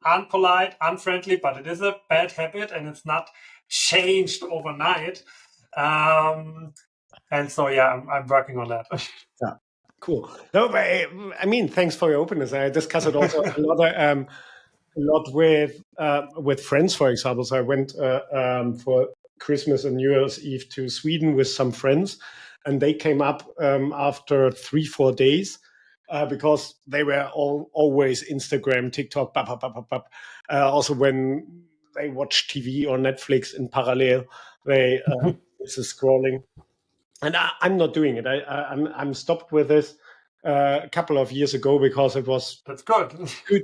unpolite, unfriendly, but it is a bad habit and it's not changed overnight. And so, yeah, I'm working on that. Yeah, cool. No, but, I mean, thanks for your openness. I discuss it also a lot with friends, for example. So I went for Christmas and New Year's Eve to Sweden with some friends, and they came up after 3-4 days. Because they were always Instagram, TikTok, also when they watch TV or Netflix in parallel, they this is scrolling, and I'm not doing it. I'm stopped with this a couple of years ago because it was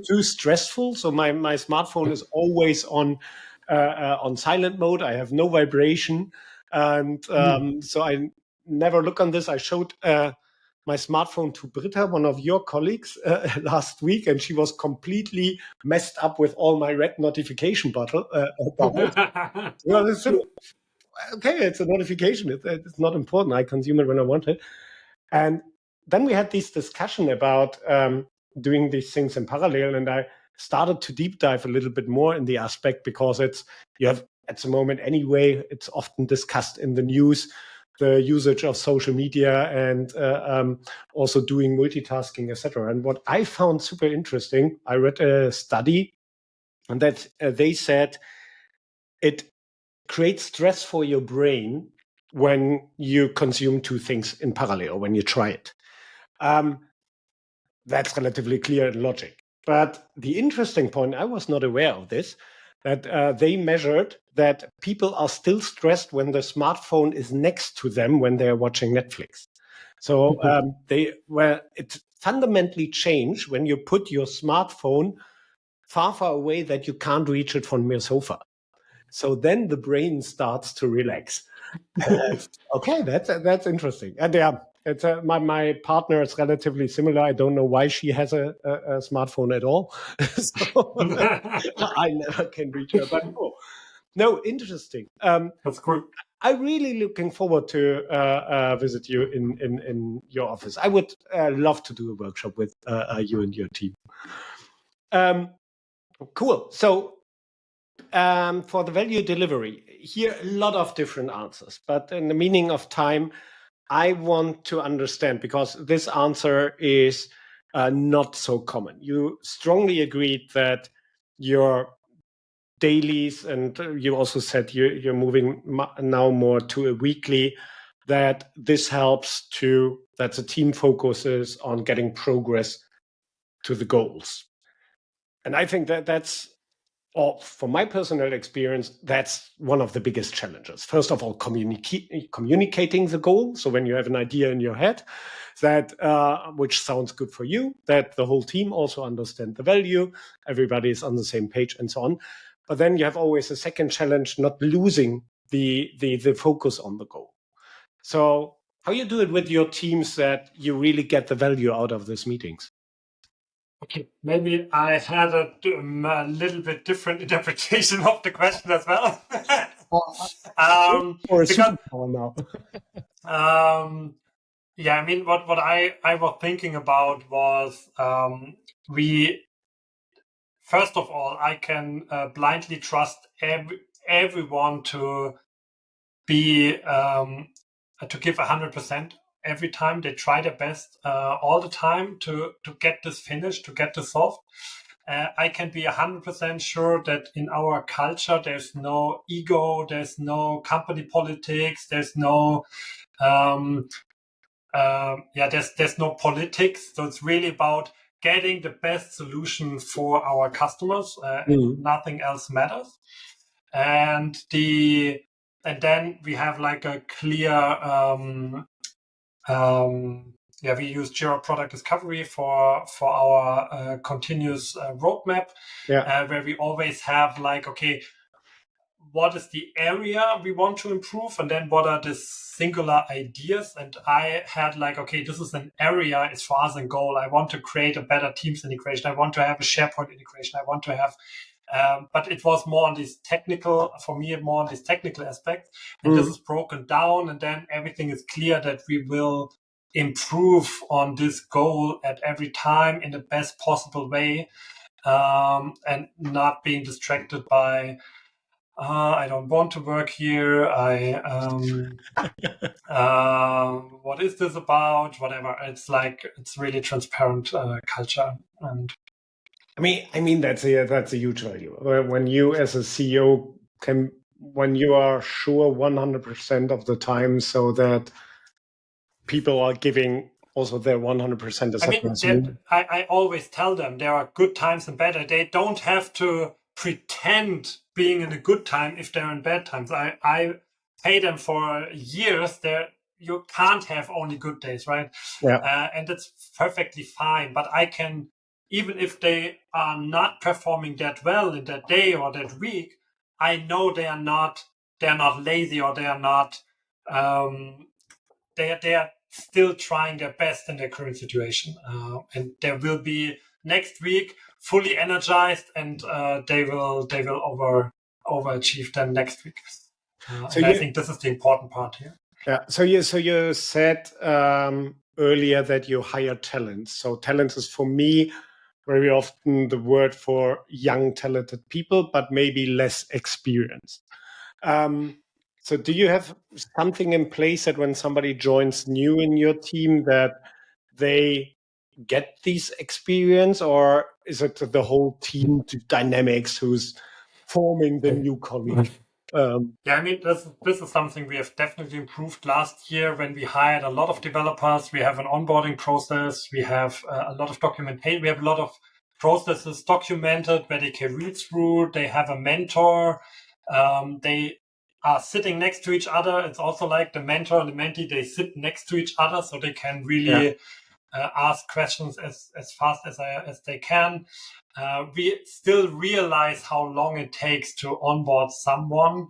too stressful. So my smartphone is always on silent mode. I have no vibration, and so I never look on this. I showed my smartphone to Britta, one of your colleagues, last week, and she was completely messed up with all my red notification button. Okay, it's a notification. It's not important. I consume it when I want it. And then we had this discussion about doing these things in parallel, and I started to deep dive a little bit more in the aspect because you have at the moment anyway, it's often discussed in the news, the usage of social media and also doing multitasking, etc. And what I found super interesting, I read a study, and that they said it creates stress for your brain when you consume two things in parallel or when you try it. That's relatively clear in logic. But the interesting point, I was not aware of this, that they measured that people are still stressed when the smartphone is next to them when they're watching Netflix. So it fundamentally changed when you put your smartphone far away that you can't reach it from your sofa. So then the brain starts to relax. Okay, that's interesting. And it's my partner is relatively similar. I don't know why she has a smartphone at all. So I never can reach her. But no, interesting. That's cool. I'm really looking forward to visit you in your office. I would love to do a workshop with you and your team. Cool. So for the value delivery, here a lot of different answers. But in the meaning of time, I want to understand, because this answer is not so common. You strongly agreed that your dailies, and you also said you're moving now more to a weekly, that this helps that the team focuses on getting progress to the goals. And I think that's, from my personal experience, that's one of the biggest challenges. First of all, communicating the goal. So when you have an idea in your head, that which sounds good for you, that the whole team also understand the value, everybody is on the same page and so on. But then you have always a second challenge, not losing the focus on the goal. So how you do it with your teams that you really get the value out of these meetings? Okay, maybe I had a little bit different interpretation of the question as well. Or a Because superpower yeah, I mean, what I was thinking about was we first of all, I can blindly trust everyone to be to give 100% every time. They try their best all the time to get this finished, to get this solved. I can be 100% sure that in our culture there's no ego, there's no company politics, there's no there's no politics. So it's really about getting the best solution for our customers, and nothing else matters. And then we have like a clear we use Jira Product Discovery for our continuous roadmap, where we always have like, okay, what is the area we want to improve, and then what are the singular ideas. And I had like, okay, this is an area, it's for us a goal. I want to create a better Teams integration. I want to have a SharePoint integration. I want to have, but it was more on this technical, for me, more on this technical aspect. And this is broken down, and then everything is clear that we will improve on this goal at every time in the best possible way, and not being distracted by, I don't want to work here. What is this about? Whatever. It's like, it's really transparent culture. And I mean that's a huge value. When you as a CEO when you are sure 100% of the time, so that people are giving also their 100% acceptance. I always tell them there are good times and bad. They don't have to pretend being in a good time if they're in bad times. I pay them for years. You can't have only good days, right? And that's perfectly fine. But I can, even if they are not performing that well in that day or that week, I know they're not lazy, or they are not, they are still trying their best in their current situation. And they will be next week fully energized, and they will overachieve then next week. So I think this is the important part here. Yeah. So you said earlier that you hire talent. So talent is for me very often the word for young, talented people, but maybe less experienced. So do you have something in place that when somebody joins new in your team that they get these experience, or is it the whole team dynamics who's forming the new colleague? I mean, this is something we have definitely improved last year when we hired a lot of developers. We have an onboarding process. We have a lot of documentation. We have a lot of processes documented where they can read through. They have a mentor. They are sitting next to each other. It's also like the mentor and the mentee, they sit next to each other, so they can really ask questions as fast as they can. We still realize how long it takes to onboard someone,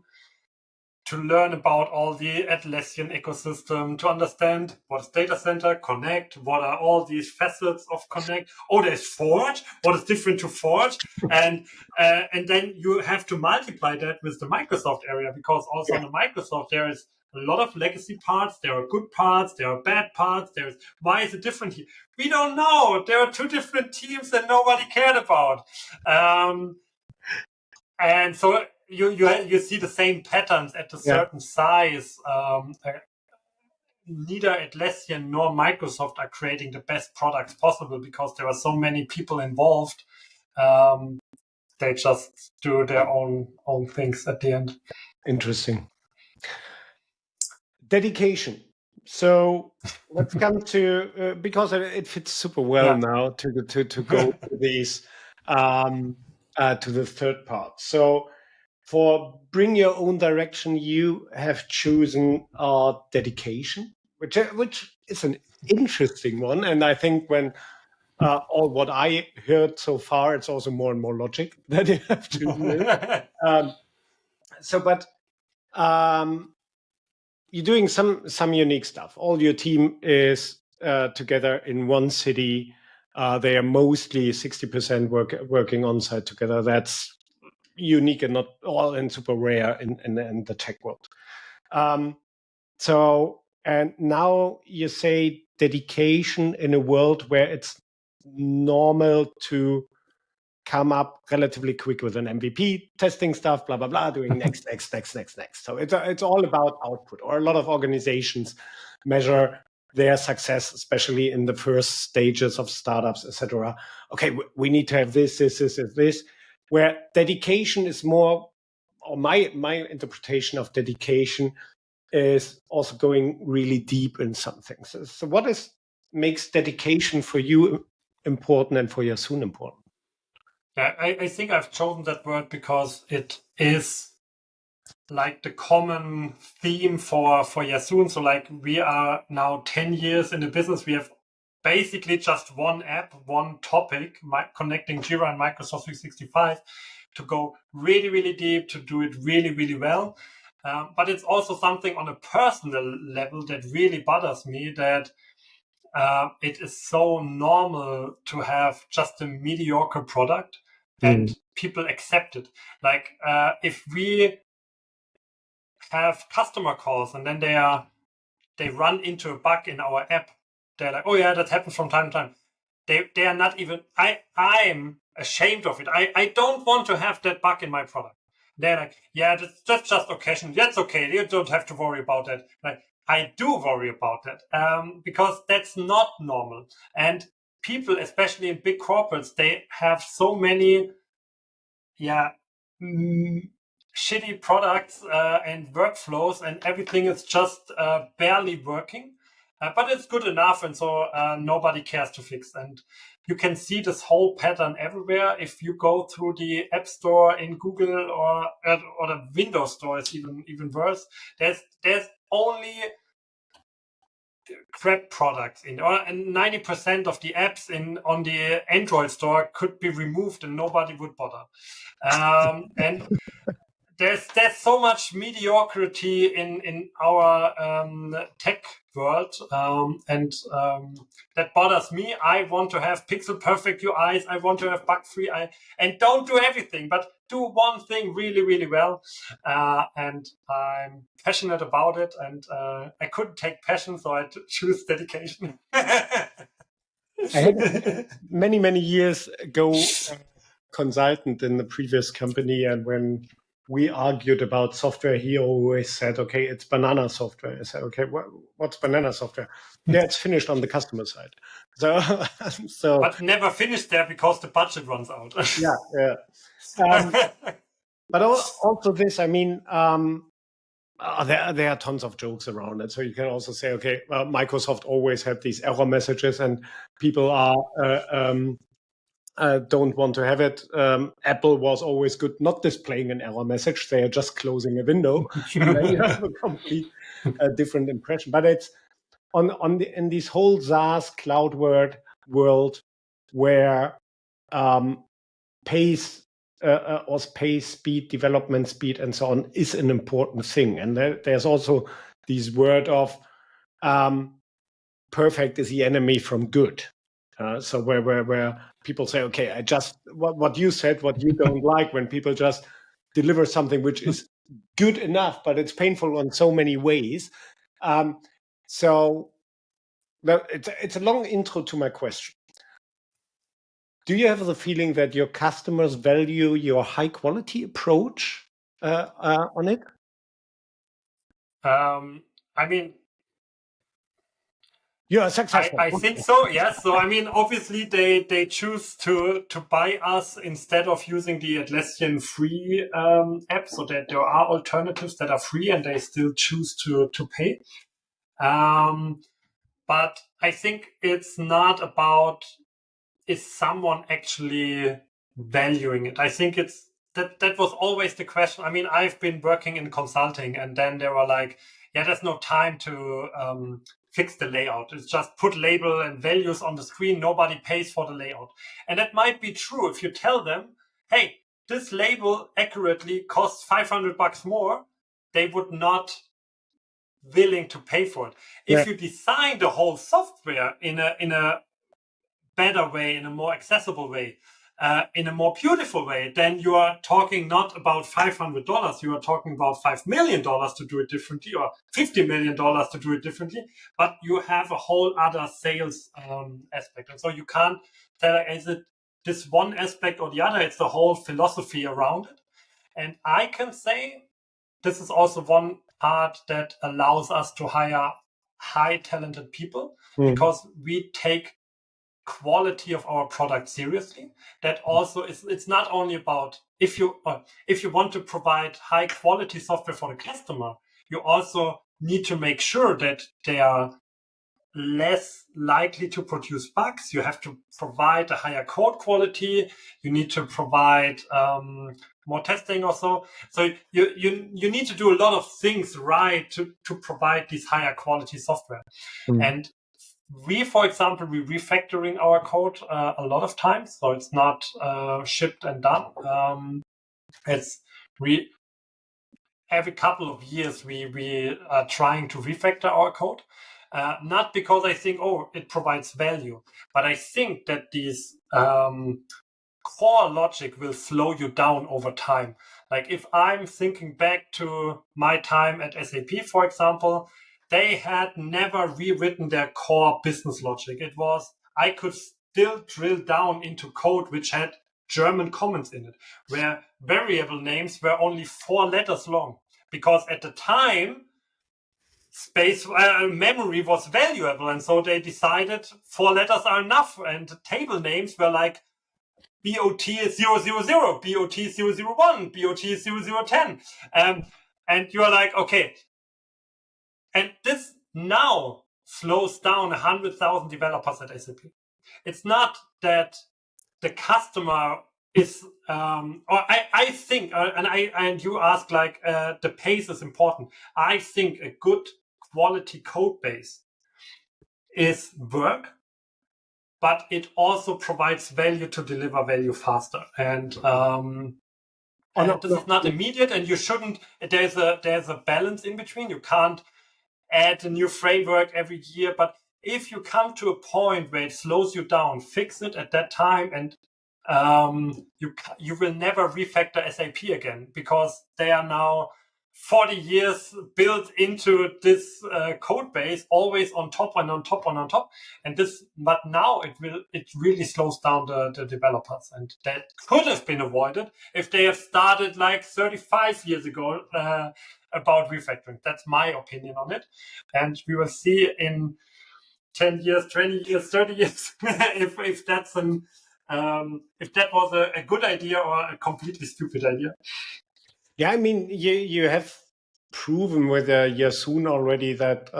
to learn about all the Atlassian ecosystem, to understand what is data center, Connect, what are all these facets of Connect. Oh, there's Forge. What is different to Forge? And then you have to multiply that with the Microsoft area, because also on the Microsoft there is a lot of legacy parts. There are good parts. There are bad parts. Why is it different here? We don't know. There are two different teams that nobody cared about. And so you see the same patterns at a certain size. Neither Atlassian nor Microsoft are creating the best products possible because there are so many people involved. They just do their own things at the end. Interesting. Dedication. So let's come to because it fits super well now to go to these to the third part. So for bring your own direction, you have chosen dedication, which is an interesting one, and I think when all what I heard so far, it's also more and more logic that you have to do it. But you're doing some unique stuff. All your team is together in one city. They are mostly 60% working on site together. That's unique and not all and super rare in the tech world. So, and now you say dedication in a world where it's normal to come up relatively quick with an MVP, testing stuff, blah, blah, blah, doing next. So it's all about output, or a lot of organizations measure their success, especially in the first stages of startups, etc. Okay, we need to have this, where dedication is more, or my interpretation of dedication is also going really deep in some things. So what makes dedication for you important and for Yasoon important? Yeah, I think I've chosen that word because it is like the common theme for Yasoon. So like we are now 10 years in the business. We have basically just one app, one topic, connecting Jira and Microsoft 365 to go really, really deep, to do it really, really well. But it's also something on a personal level that really bothers me, that it is so normal to have just a mediocre product and people accept it. Like if we have customer calls and then they run into a bug in our app, they're like, oh yeah, that happens from time to time. They are not even, I'm ashamed of it. I don't want to have that bug in my product. They're like, yeah, that's just occasional. That's okay. You don't have to worry about that. Like, I do worry about that because that's not normal. And people, especially in big corporates, they have so many, shitty products and workflows, and everything is just barely working. But it's good enough, and so nobody cares to fix. And you can see this whole pattern everywhere. If you go through the App Store in Google or the Windows Store, is even worse. There's only crap products and 90% of the apps on the Android store could be removed and nobody would bother. And there's so much mediocrity in our tech world, and that bothers me. I want to have pixel perfect UIs. I want to have bug free. And don't do everything, but do one thing really, really well. And I'm passionate about it. And I couldn't take passion, so I choose dedication. I had many years ago consultant in the previous company, and when we argued about software, he always said, okay, it's banana software. I said, okay, what's banana software? Yeah, it's finished on the customer side. So but never finished there because the budget runs out. Yeah. But also this, I mean, there are tons of jokes around it. So you can also say, okay, well, Microsoft always had these error messages and people are don't want to have it. Apple was always good not displaying an error message. They are just closing a window. And then you have a complete different impression. But it's in this whole SaaS cloud world where pace, speed, development speed, and so on is an important thing. And there's also this word of perfect is the enemy from good. So where people say, okay, I just what you said, what you don't like, when people just deliver something which is good enough, but it's painful in so many ways. So it's a long intro to my question. Do you have the feeling that your customers value your high quality approach on it? I mean, you're successful. I think so, yes. So I mean, obviously they choose to buy us instead of using the Atlassian free app, so that there are alternatives that are free and they still choose to pay. But I think it's not about is someone actually valuing it. I think it's that was always the question. I mean, I've been working in consulting, and then they were like, yeah, there's no time to fix the layout. It's just put label and values on the screen. Nobody pays for the layout. And that might be true if you tell them, hey, this label accurately costs $500 more. they would not willing to pay for it. If you design the whole software in a better way, in a more accessible way, in a more beautiful way, then you are talking not about $500. You are talking about $5 million to do it differently, or $50 million to do it differently. But you have a whole other sales aspect, and so you can't tell, is it this one aspect or the other? It's the whole philosophy around it. And I can say this is also one part that allows us to hire high talented people, because we take quality of our product seriously. That also is, it's not only about if you want to provide high quality software for the customer, you also need to make sure that they are less likely to produce bugs. You have to provide a higher code quality. You need to provide more testing also. So you need to do a lot of things right to provide this higher quality software. And we, for example, we refactoring our code a lot of times. So it's not shipped and done. Every couple of years we are trying to refactor our code. Not because I think, it provides value, but I think that these core logic will slow you down over time. Like if I'm thinking back to my time at SAP, for example, they had never rewritten their core business logic. It was, I could still drill down into code which had German comments in it, where variable names were only 4 letters long, because at the time, memory was valuable, and so they decided 4 letters are enough, and table names were like BOT 000, BOT 001, BOT 0010, and you are like, okay, and this now slows down 100,000 developers at SAP. It's not that the customer is, I think, and you ask like the pace is important. I think a good quality code base is work, but it also provides value to deliver value faster. And this is not immediate, and you shouldn't. There's a balance in between. You can't add a new framework every year, but if you come to a point where it slows you down, fix it at that time, and you will never refactor SAP again, because they are now 40 years built into this code base, always on top and on top and on top. And this, but now it really slows down the developers, and that could have been avoided if they have started like 35 years ago about refactoring. That's my opinion on it, and we will see in 10 years, 20 years, 30 years if that's if that was a good idea or a completely stupid idea. Yeah, I mean, you have proven with Yasoon already that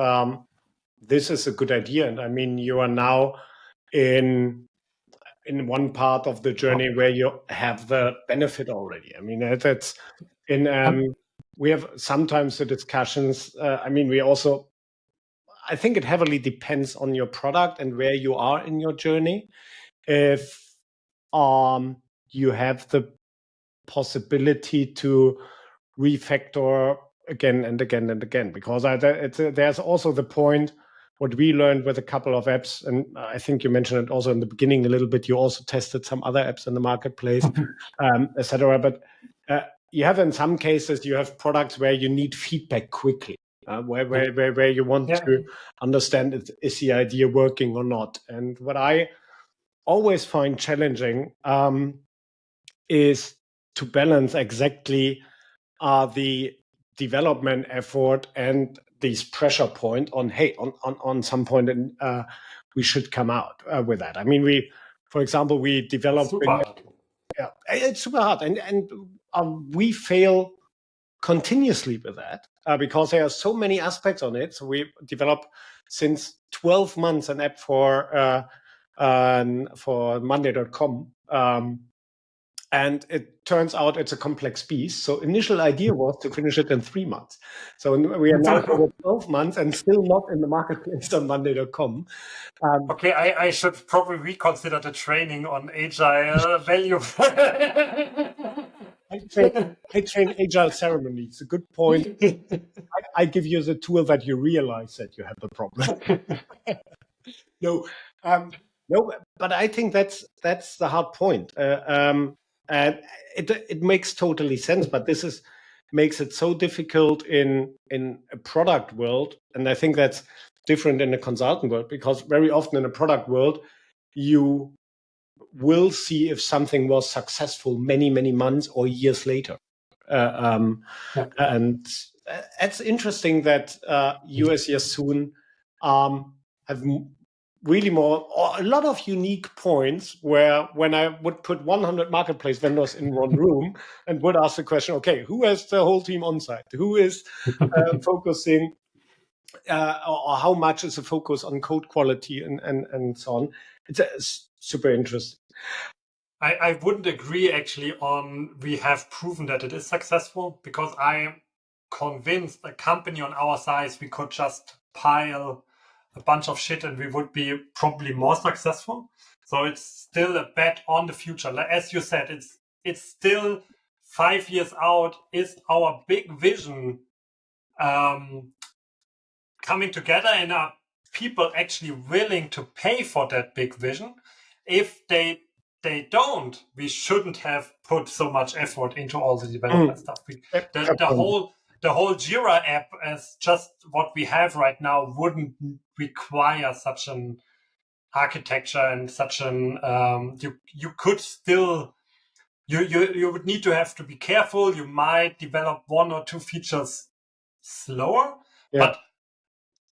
this is a good idea. And I mean, you are now in one part of the journey where you have the benefit already. I mean, that's in we have sometimes the discussions. I mean, we also, I think it heavily depends on your product and where you are in your journey. If you have the possibility to refactor again and again and again, because there's also the point what we learned with a couple of apps, and I think you mentioned it also in the beginning a little bit. You also tested some other apps in the marketplace, etc. But you have, in some cases, you have products where you need feedback quickly, where you want to understand is the idea working or not. And what I always find challenging is to balance exactly the development effort and this pressure point on, hey, on some point we should come out with that. I mean, for example, we developed. It's super hard, and we fail continuously with that because there are so many aspects on it. So we developed since 12 months an app for Monday.com. And it turns out it's a complex beast. So initial idea was to finish it in 3 months. So we are now over 12 months and still not in the marketplace on Monday.com. Okay, I should probably reconsider the training on agile value. I train agile ceremony. It's a good point. I give you the tool that you realize that you have a problem. No, no, but I think that's the hard point. And it makes totally sense. But this makes it so difficult in a product world, and I think that's different in a consultant world, because very often in a product world, you will see if something was successful many months or years later. And it's interesting that you as Yasoon have really a lot of unique points where when I would put 100 marketplace vendors in one room and would ask the question, okay, who has the whole team on site? Who is focusing or how much is the focus on code quality and so on? It's super interesting. I wouldn't agree actually on we have proven that it is successful, because I am convinced a company on our size, we could just pile a bunch of shit and we would be probably more successful. So it's still a bet on the future. Like, as you said, it's still 5 years out. Is our big vision coming together, and are people actually willing to pay for that big vision? If they don't, we shouldn't have put so much effort into all the development stuff. The whole Jira app, as just what we have right now, wouldn't require such an architecture and such an you could still you would need to have to be careful. You might develop 1 or 2 features slower, but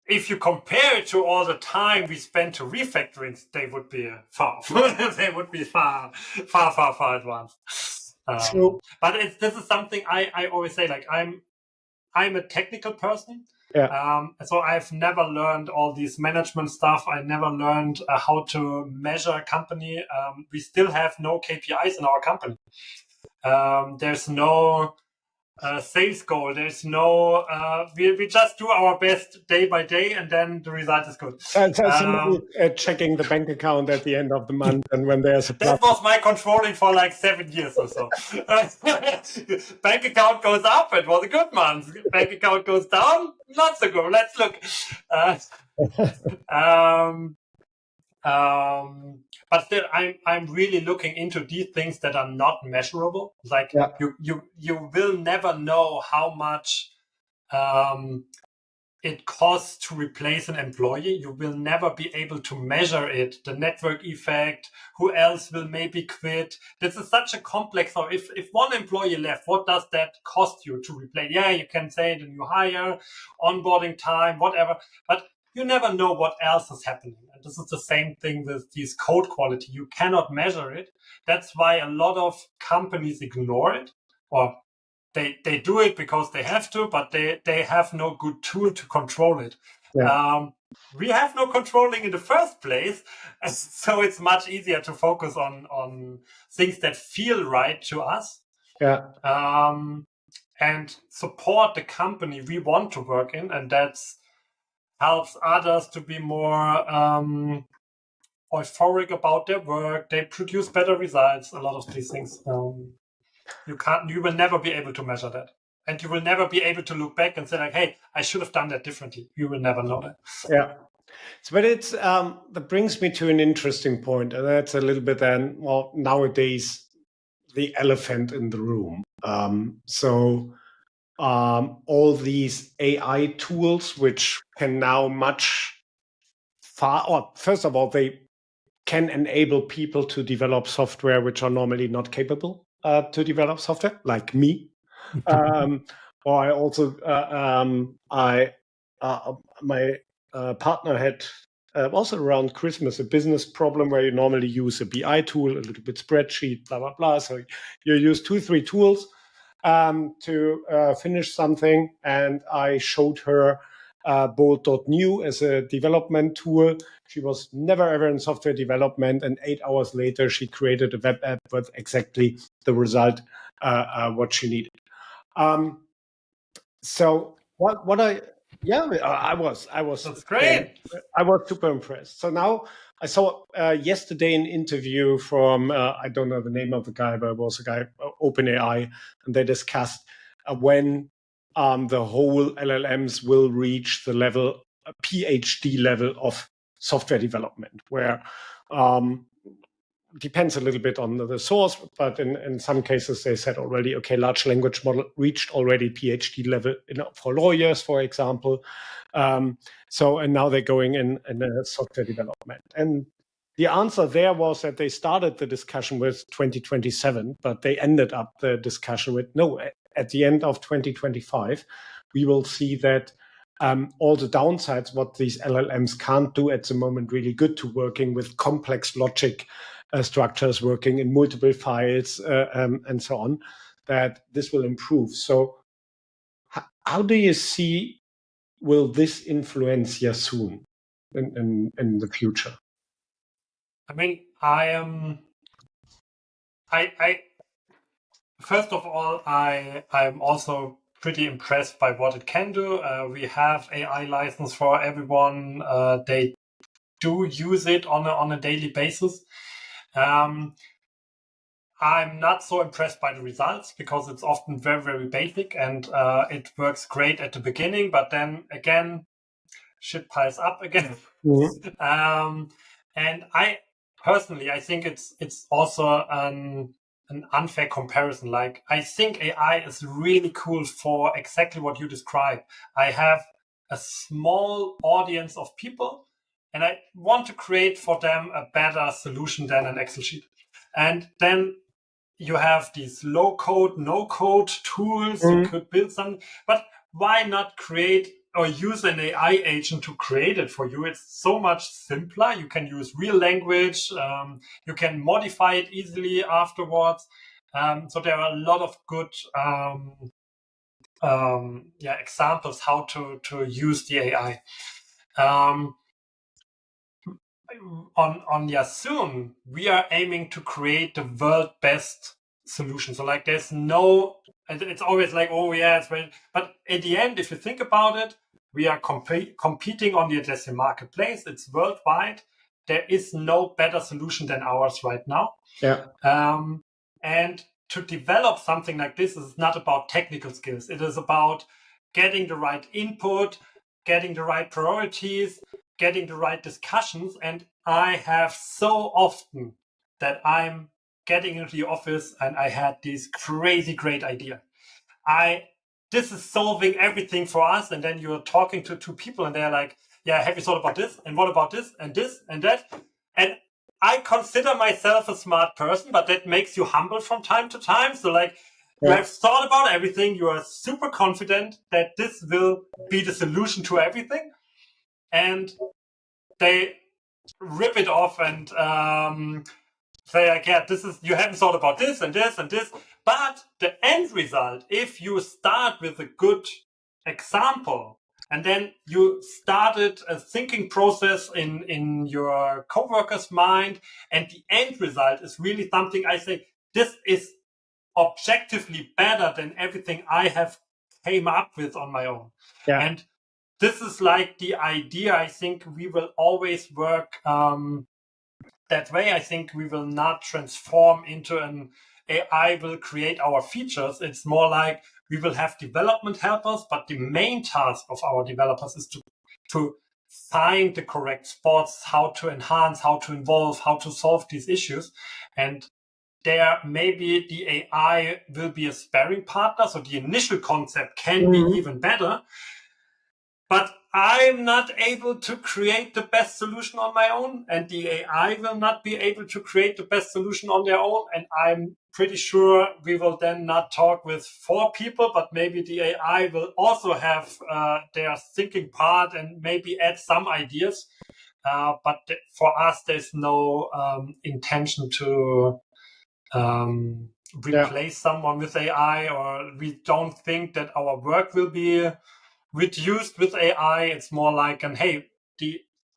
if you compare it to all the time we spend to refactoring, they would be far advanced. But this is something I always say. Like, I'm a technical person, so I've never learned all these management stuff. I never learned how to measure a company. We still have no KPIs in our company. There's no sales goal. There's no. We just do our best day by day, and then the result is good. Somebody checking the bank account at the end of the month, and when there's a that was my controlling for like 7 years or so. Bank account goes up, it was a good month. Bank account goes down, not so good. Let's look. But still, I'm really looking into these things that are not measurable. Like you will never know how much it costs to replace an employee. You will never be able to measure it. The network effect, who else will maybe quit. This is such a complex. So if one employee left, what does that cost you to replace? Yeah, you can say the new hire, onboarding time, whatever, but you never know what else is happening. And this is the same thing with these code quality. You cannot measure it. That's why a lot of companies ignore it, or they do it because they have to, but they have no good tool to control it. We have no controlling in the first place, so it's much easier to focus on things that feel right to us. And support the company we want to work in, and that's helps others to be more euphoric about their work. They produce better results. A lot of these things. You will never be able to measure that, and you will never be able to look back and say like, "Hey, I should have done that differently." You will never know that. But it's that brings me to an interesting point, and that's a little bit then. Well, nowadays, the elephant in the room. All these AI tools, which can now first of all, they can enable people to develop software which are normally not capable to develop software, like me. Or I also, my partner had also around Christmas a business problem where you normally use a BI tool, a little bit spreadsheet, blah, blah, blah. So you use 2-3 tools to finish something, and I showed her BOYD.new as a development tool. She was never ever in software development, and 8 hours later she created a web app with exactly the result what she needed. So I was that's great. I was super impressed. So now I saw yesterday an interview from, I don't know the name of the guy, but it was a guy, OpenAI, and they discussed when the whole LLMs will reach the level, a PhD level of software development, where depends a little bit on the source, but in some cases they said already, okay, large language model reached already PhD level for lawyers, for example. And now they're going in software development. And the answer there was that they started the discussion with 2027, but they ended up the discussion with, no, at the end of 2025, we will see that all the downsides, what these LLMs can't do at the moment, really good to working with complex logic structures, working in multiple files, and so on, that this will improve. So how do you see, will this influence Yasoon in the future? I mean, first of all, I'm also pretty impressed by what it can do. We have AI license for everyone. They do use it on a daily basis. I'm not so impressed by the results because it's often very, very basic and it works great at the beginning, but then again, shit piles up again. Mm-hmm. And I personally, I think it's also an unfair comparison. Like, I think AI is really cool for exactly what you describe. I have a small audience of people and I want to create for them a better solution than an Excel sheet. And then you have these low code, no code tools. Mm-hmm. You could build some, but why not create or use an AI agent to create it for you? It's so much simpler. You can use real language. You can modify it easily afterwards. So there are a lot of good examples how to use the AI. On Yasoon, we are aiming to create the world best solution. So like there's no, it's always like, oh yeah, it's very, but at the end, if you think about it, we are competing on the Atlassian marketplace. It's worldwide. There is no better solution than ours right now. Yeah. And to develop something like this is not about technical skills. It is about getting the right input, getting the right priorities, getting the right discussions. And I have so often that I'm getting into the office and I had this crazy great idea. This is solving everything for us. And then you're talking to two people and they're like, yeah, have you thought about this? And what about this and this and that? And I consider myself a smart person, but that makes you humble from time to time. So like, you have thought about everything. You are super confident that this will be the solution to everything. And they rip it off and say like, yeah, you haven't thought about this and this and this. But the end result, if you start with a good example, and then you started a thinking process in your coworker's mind, and the end result is really something I say, this is objectively better than everything I have came up with on my own. Yeah. And this is like the idea. I think we will always work that way. I think we will not transform into an AI will create our features. It's more like we will have development helpers, but the main task of our developers is to find the correct spots, how to enhance, how to involve, how to solve these issues. And there maybe the AI will be a sparring partner. So the initial concept can be even better. But I'm not able to create the best solution on my own, and the AI will not be able to create the best solution on their own. And I'm pretty sure we will then not talk with 4 people, but maybe the AI will also have their thinking part and maybe add some ideas. But for us, there's no intention to replace someone with AI, or we don't think that our work will be reduced with AI. It's more like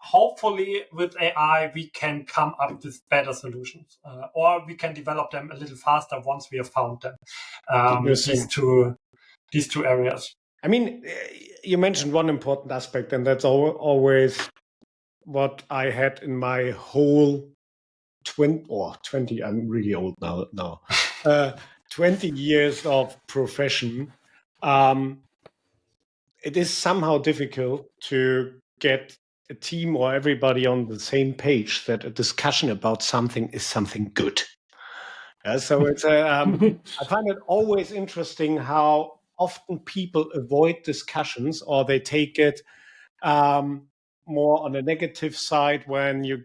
hopefully with AI we can come up with better solutions, or we can develop them a little faster once we have found them. These two areas. I mean, you mentioned one important aspect, and that's always what I had in my whole 20, I'm really old now, 20 years of profession. It is somehow difficult to get a team or everybody on the same page that a discussion about something is something good. So it's I find it always interesting how often people avoid discussions or they take it more on the negative side when you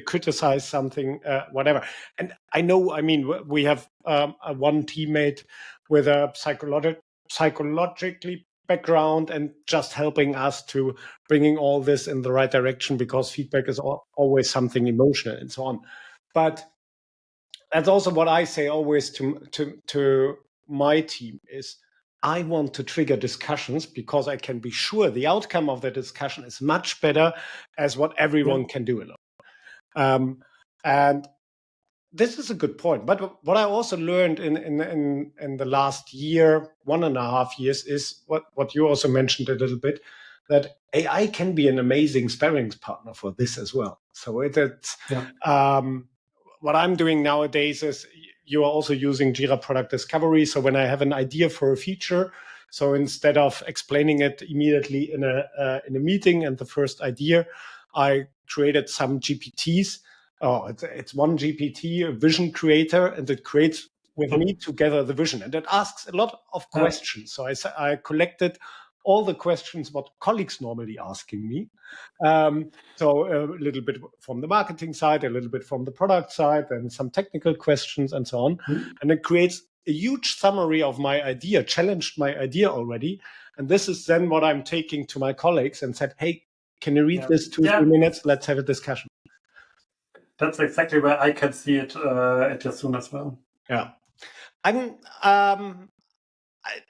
criticize something, whatever. And I know, I mean, we have one teammate with a psychologically background and just helping us to bringing all this in the right direction because feedback is always something emotional and so on. But that's also what I say always to my team is I want to trigger discussions because I can be sure the outcome of the discussion is much better as what everyone can do alone. And this is a good point. But what I also learned in the last year, 1.5 years, is what you also mentioned a little bit, that AI can be an amazing sparring partner for this as well. So it's what I'm doing nowadays is you are also using Jira Product Discovery. So when I have an idea for a feature, so instead of explaining it immediately in a meeting and the first idea, I created some GPTs. Oh, it's one GPT, a vision creator, and it creates with me together the vision. And it asks a lot of questions. So I collected all the questions what colleagues normally asking me. So a little bit from the marketing side, a little bit from the product side, and some technical questions and so on. And it creates a huge summary of my idea, challenged my idea already. And this is then what I'm taking to my colleagues and said, hey, can you read this 2-3 minutes? Let's have a discussion. That's exactly where I can see it at Yasoon as well. Yeah.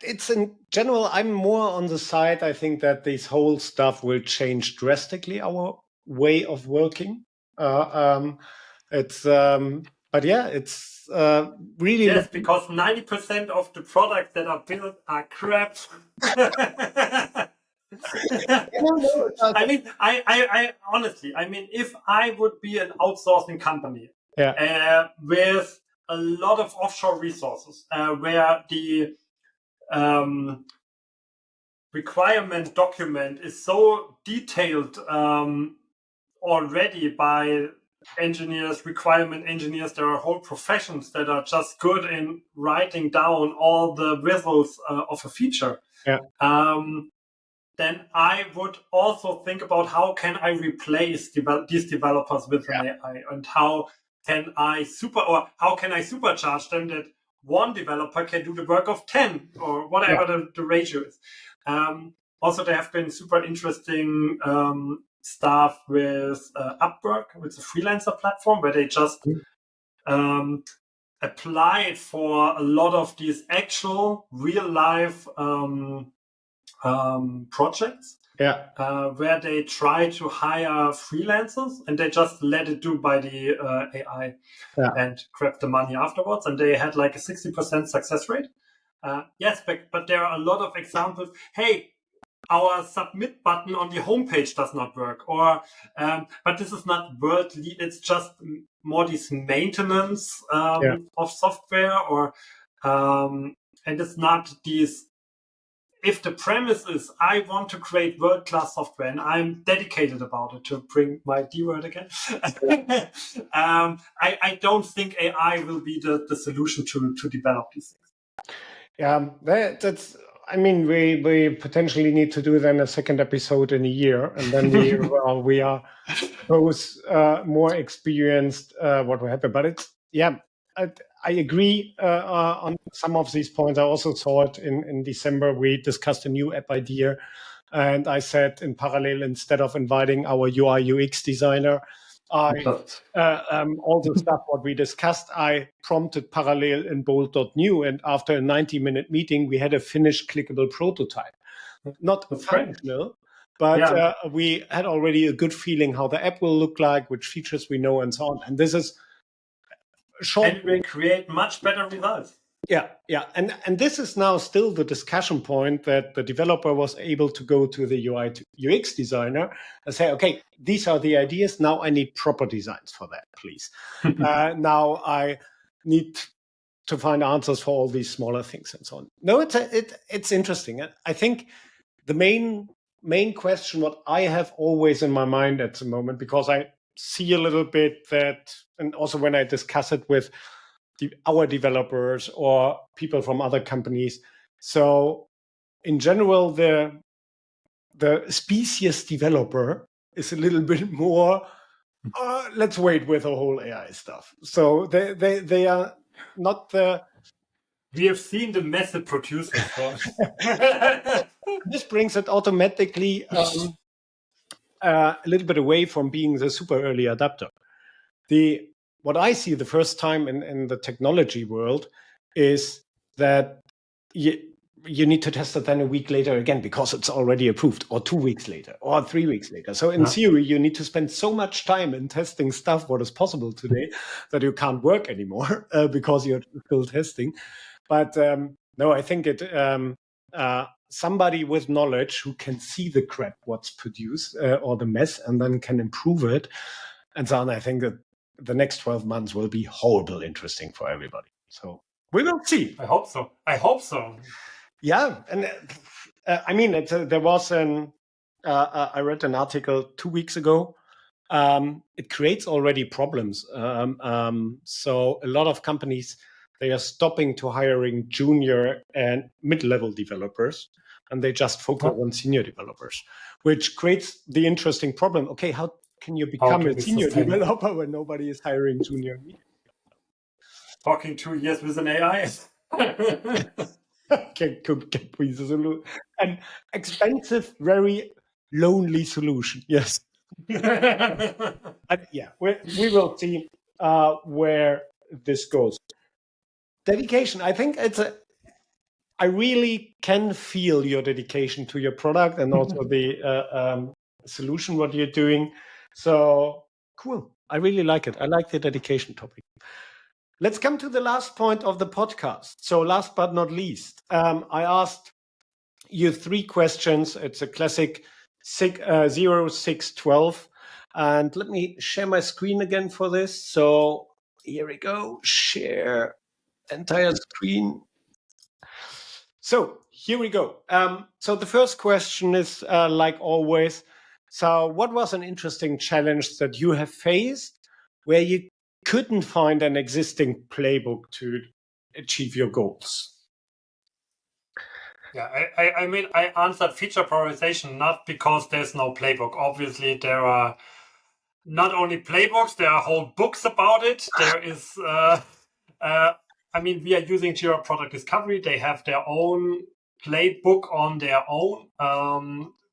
It's in general, I'm more on the side, I think that this whole stuff will change drastically our way of working. But yeah, it's really... Yes, because 90% of the products that are built are crap. I mean, I honestly, I mean, if I would be an outsourcing company with a lot of offshore resources, where the requirement document is so detailed already by engineers, requirement engineers, there are whole professions that are just good in writing down all the results of a feature. Then I would also think about how can I replace these developers with an AI, and how can I supercharge them that one developer can do the work of 10 or whatever the ratio is. Also, there have been super interesting stuff with Upwork, with the freelancer platform, where they just applied for a lot of these actual real life projects, where they try to hire freelancers and they just let it do by the AI and grab the money afterwards. And they had like a 60% success rate. Yes, but there are a lot of examples. Hey, our submit button on the homepage does not work, or but this is not world lead. It's just more this maintenance of software, or and it's not these. If the premise is I want to create world-class software and I'm dedicated about it, to bring my D word again, I don't think AI will be the solution to develop these things. Yeah, that's. I mean, we potentially need to do then a second episode in a year, and then we are both more experienced what will happen. But it's I agree on some of these points. I also saw it in December. We discussed a new app idea, and I said in parallel, instead of inviting our UI UX designer, all the stuff what we discussed, I prompted parallel in bold.new, and after a 90-minute meeting, we had a finished clickable prototype. Not functional, but we had already a good feeling how the app will look like, which features we know, and so on. And this is short. And we create much better results. Yeah. And this is now still the discussion point that the developer was able to go to the UI to UX designer and say, okay, these are the ideas. Now I need proper designs for that, please. Now I need to find answers for all these smaller things and so on. No, it's interesting. I think the main question, what I have always in my mind at the moment, because I see a little bit that, and also when I discuss it with our developers or people from other companies. So in general, the species developer is a little bit more, let's wait with the whole AI stuff. So they are not the... We have seen the method producers. This brings it automatically a little bit away from being the super early adapter. What I see the first time in the technology world is that you need to test it then a week later again because it's already approved, or 2 weeks later, or 3 weeks later. So in theory, you need to spend so much time in testing stuff, what is possible today, that you can't work anymore because you're still testing. But no, I think somebody with knowledge who can see the crap, what's produced, or the mess, and then can improve it, and so on. I think that the next 12 months will be horrible interesting for everybody. So we will see. I hope so. Yeah. And I mean, there was I read an article 2 weeks ago. It creates already problems. So a lot of companies, they are stopping to hiring junior and mid-level developers, and they just focus on senior developers, which creates the interesting problem. Okay, how can you become a senior developer when nobody is hiring junior? Talking 2 years with an AI. Could be the solution. An expensive, very lonely solution. Yes. Yeah, we will see where this goes. Dedication. I think I really can feel your dedication to your product and also the solution, what you're doing. So cool. I really like it. I like the dedication topic. Let's come to the last point of the podcast. So last but not least, I asked you 3 questions. It's a classic 0, 6, 12. And let me share my screen again for this. So here we go. Share entire screen. So here we go. So the first question is, like always, so what was an interesting challenge that you have faced where you couldn't find an existing playbook to achieve your goals? Yeah, I mean, I answered feature prioritization not because there's no playbook. Obviously, there are not only playbooks, there are whole books about it. There is, I mean, we are using Jira Product Discovery. They have their own playbook on their own,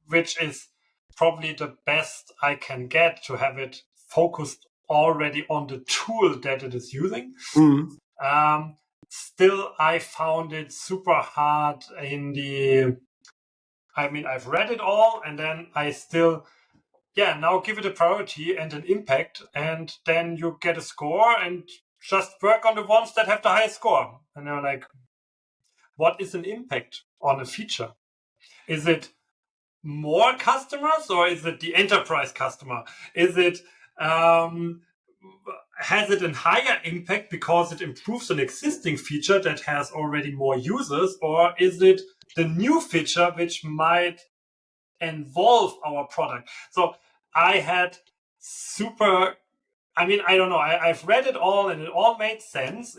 which is probably the best I can get to have it focused already on the tool that it is using. Still, I found it super hard I mean, I've read it all and then I still, now give it a priority and an impact, and then you get a score and just work on the ones that have the highest score. And you're like, what is an impact on a feature? Is it more customers or is it the enterprise customer? Is it, has it a higher impact because it improves an existing feature that has already more users, or is it the new feature which might involve our product? So I had I mean, I don't know. I've read it all and it all made sense.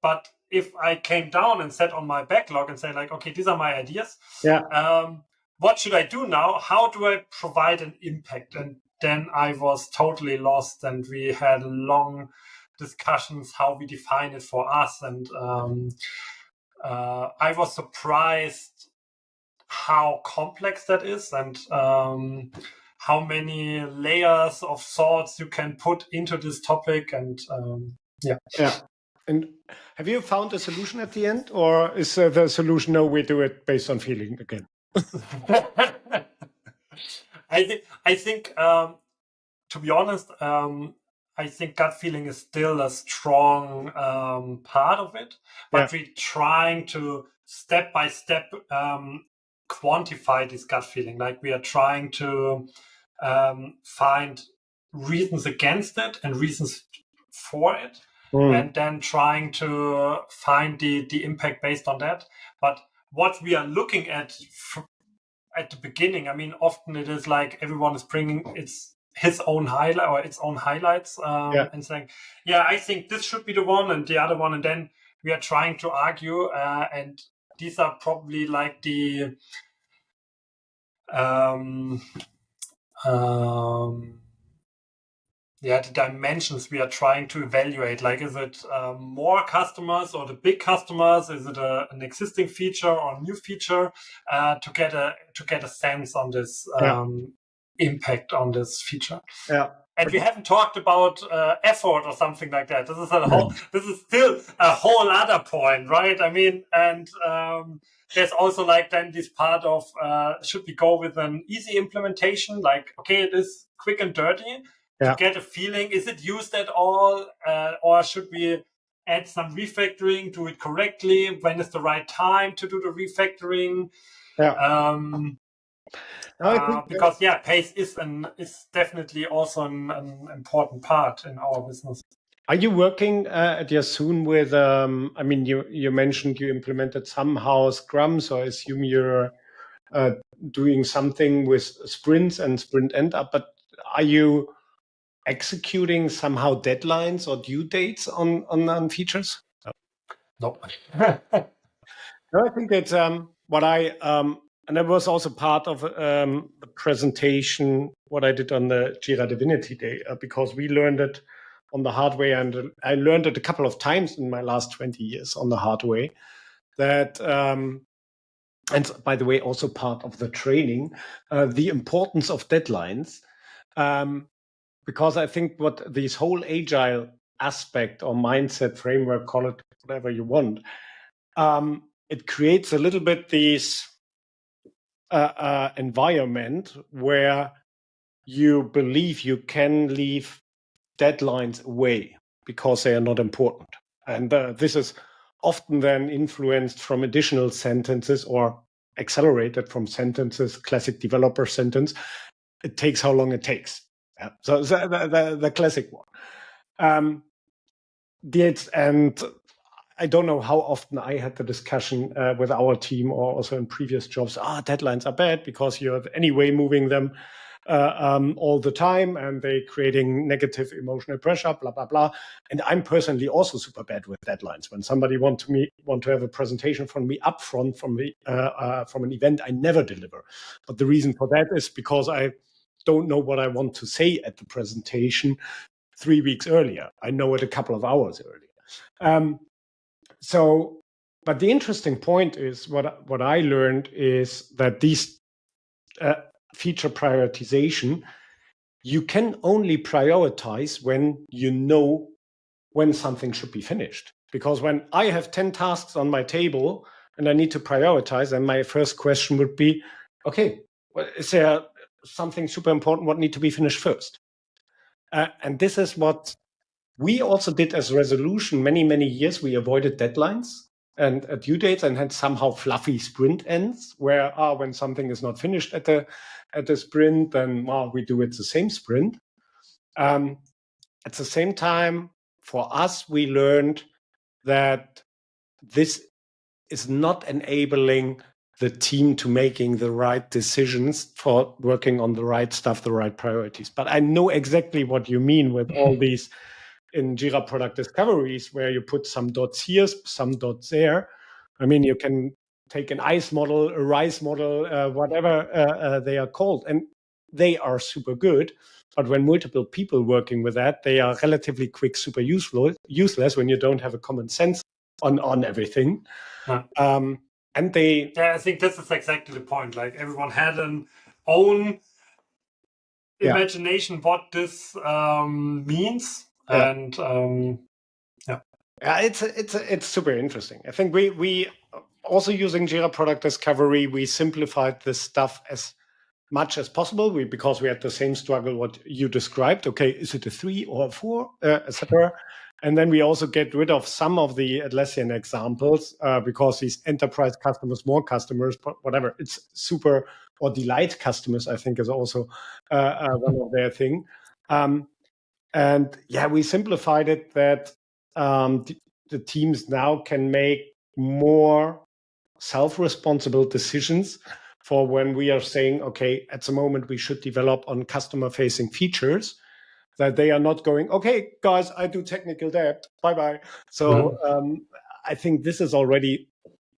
But if I came down and sat on my backlog and say like, okay, these are my ideas. What should I do now? How do I provide an impact? And then I was totally lost, and we had long discussions how we define it for us. And I was surprised how complex that is, and how many layers of thoughts you can put into this topic. And And have you found a solution at the end, or is the solution no, we do it based on feeling again? I think to be honest, I think gut feeling is still a strong part of it, but we're trying to step by step quantify this gut feeling. Like we are trying to find reasons against it and reasons for it, and then trying to find the impact based on that. But what we are looking at the beginning, I mean, often it is like everyone is bringing his own highlight or its own highlights and saying, yeah, I think this should be the one and the other one. And then we are trying to argue. And these are probably like the the dimensions we are trying to evaluate. Like, is it more customers or the big customers? Is it an existing feature or a new feature? To get a sense on this impact on this feature. Yeah. And we haven't talked about effort or something like that. This is this is still a whole other point, right? I mean, and there's also like then this part of should we go with an easy implementation? Like, okay, it is quick and dirty. To get a feeling, is it used at all, or should we add some refactoring, do it correctly? When is the right time to do the refactoring? Because pace is definitely also an important part in our business. Are you working at Yasoon with? I mean, you mentioned you implemented somehow Scrum, so I assume you're doing something with sprints and sprint end up. But are you executing somehow deadlines or due dates on features? No. No, I think that's what I and that was also part of the presentation what I did on the Jira Divinity Day because we learned it on the hard way, and I learned it a couple of times in my last 20 years on the hard way. That and by the way, also part of the training, the importance of deadlines. Because I think what this whole agile aspect or mindset framework, call it whatever you want, it creates a little bit this environment where you believe you can leave deadlines away because they are not important. And this is often then influenced from additional sentences or accelerated from sentences, classic developer sentence. It takes how long it takes. Yeah. So the classic one. And I don't know how often I had the discussion with our team or also in previous jobs. Deadlines are bad because you're anyway moving them all the time and they're creating negative emotional pressure, blah, blah, blah. And I'm personally also super bad with deadlines. When somebody want to have a presentation from me upfront from an event, I never deliver. But the reason for that is because I don't know what I want to say at the presentation 3 weeks earlier. I know it a couple of hours earlier. But the interesting point is what I learned is that these feature prioritization, you can only prioritize when you know when something should be finished. Because when I have 10 tasks on my table and I need to prioritize, then my first question would be, okay, well, is there something super important what need to be finished first? And this is what we also did as resolution many, many years. We avoided deadlines and due dates and had somehow fluffy sprint ends where when something is not finished at the sprint, then we do it the same sprint. At the same time, for us, we learned that this is not enabling the team to making the right decisions for working on the right stuff, the right priorities. But I know exactly what you mean with all these in Jira product discoveries, where you put some dots here, some dots there. I mean, you can take an ice model, a rice model, whatever they are called, and they are super good. But when multiple people working with that, they are relatively quick, super useless when you don't have a common sense on everything. And I think this is exactly the point. Like everyone had an own imagination what this means. And it's super interesting. I think we also using Jira Product Discovery, we simplified this stuff as much as possible, because we had the same struggle what you described. Okay, is it a 3 or a 4, etc. And then we also get rid of some of the Atlassian examples because these enterprise customers, more customers, whatever, it's super, or delight customers, I think is also one of their thing. And yeah, we simplified it that the teams now can make more self-responsible decisions for when we are saying, okay, at the moment we should develop on customer-facing features, that they are not going, okay, guys, I do technical debt, bye-bye. So I think this is already,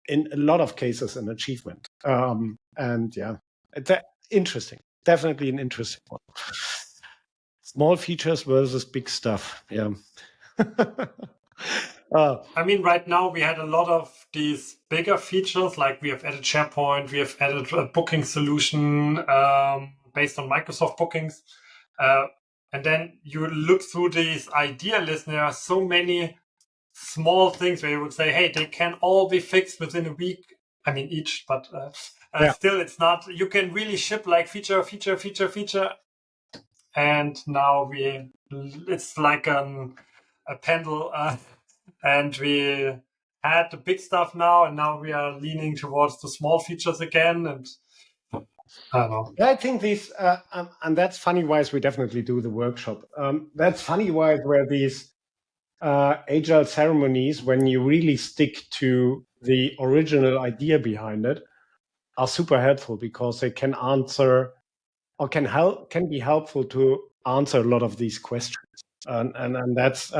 in a lot of cases, an achievement. And yeah, it's interesting, definitely an interesting one. Small features versus big stuff, yeah. I mean, right now we had a lot of these bigger features, like we have added SharePoint, we have added a booking solution based on Microsoft bookings. And then you look through these idea lists, and there are so many small things where you would say, hey, they can all be fixed within a week. I mean, each, but still it's not, you can really ship like feature. And now it's like a pendle. And we had the big stuff now, and now we are leaning towards the small features again. And I don't know. I think these, and that's funny-wise, we definitely do the workshop. That's funny-wise where these agile ceremonies, when you really stick to the original idea behind it, are super helpful because they can answer or can be helpful to answer a lot of these questions. And that's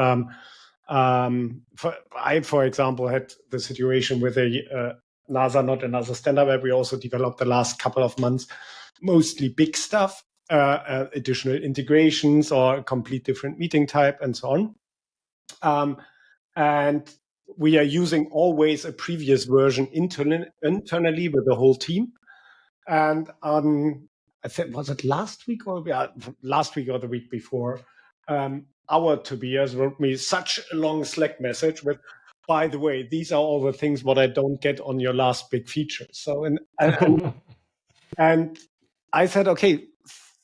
for example, had the situation with a NASA, not another standard where we also developed the last couple of months, mostly big stuff, additional integrations or a complete different meeting type and so on. And we are using always a previous version internally with the whole team. And I think, was it last week or the week before? Our Tobias wrote me such a long Slack message with, by the way, these are all the things what I don't get on your last big feature. So, and I said, okay,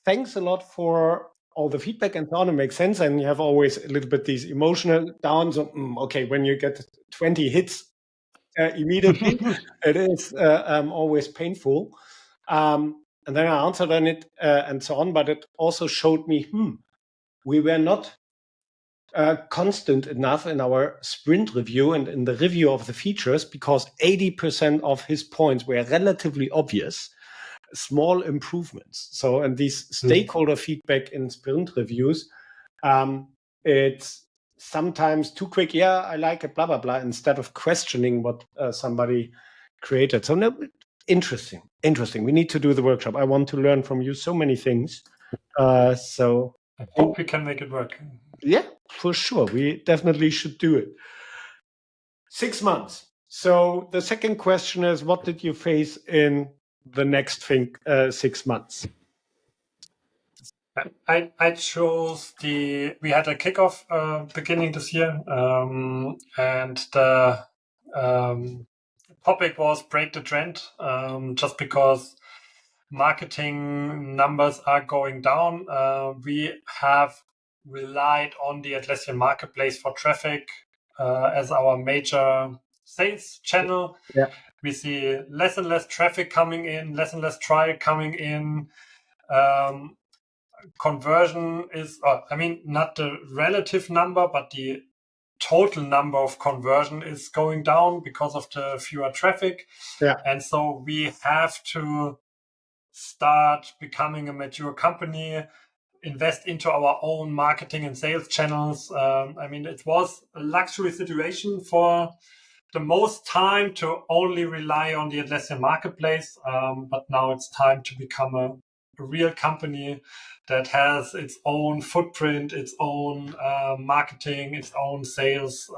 thanks a lot for all the feedback and so on. It makes sense. And you have always a little bit these emotional downs. Okay, when you get 20 hits immediately, it is always painful. And then I answered on it and so on. But it also showed me, we were not constant enough in our sprint review and in the review of the features, because 80% of his points were relatively obvious, small improvements. So, and these stakeholder feedback in sprint reviews, it's sometimes too quick. Yeah, I like it, blah, blah, blah, instead of questioning what somebody created. So, no, interesting. We need to do the workshop. I want to learn from you so many things. So I hope we can make it work. Yeah, for sure. We definitely should do it. 6 months. So the second question is, what did you face in the next 6 months? I chose we had a kickoff beginning this year, and the topic was break the trend, just because marketing numbers are going down. We have relied on the Atlassian Marketplace for traffic as our major sales channel. Yeah. We see less and less traffic coming in, less and less trial coming in. Conversion is, not the relative number, but the total number of conversion is going down because of the fewer traffic. Yeah. And so we have to start becoming a mature company, invest into our own marketing and sales channels. It was a luxury situation for the most time to only rely on the Atlassian Marketplace, but now it's time to become a real company that has its own footprint, its own marketing, its own sales.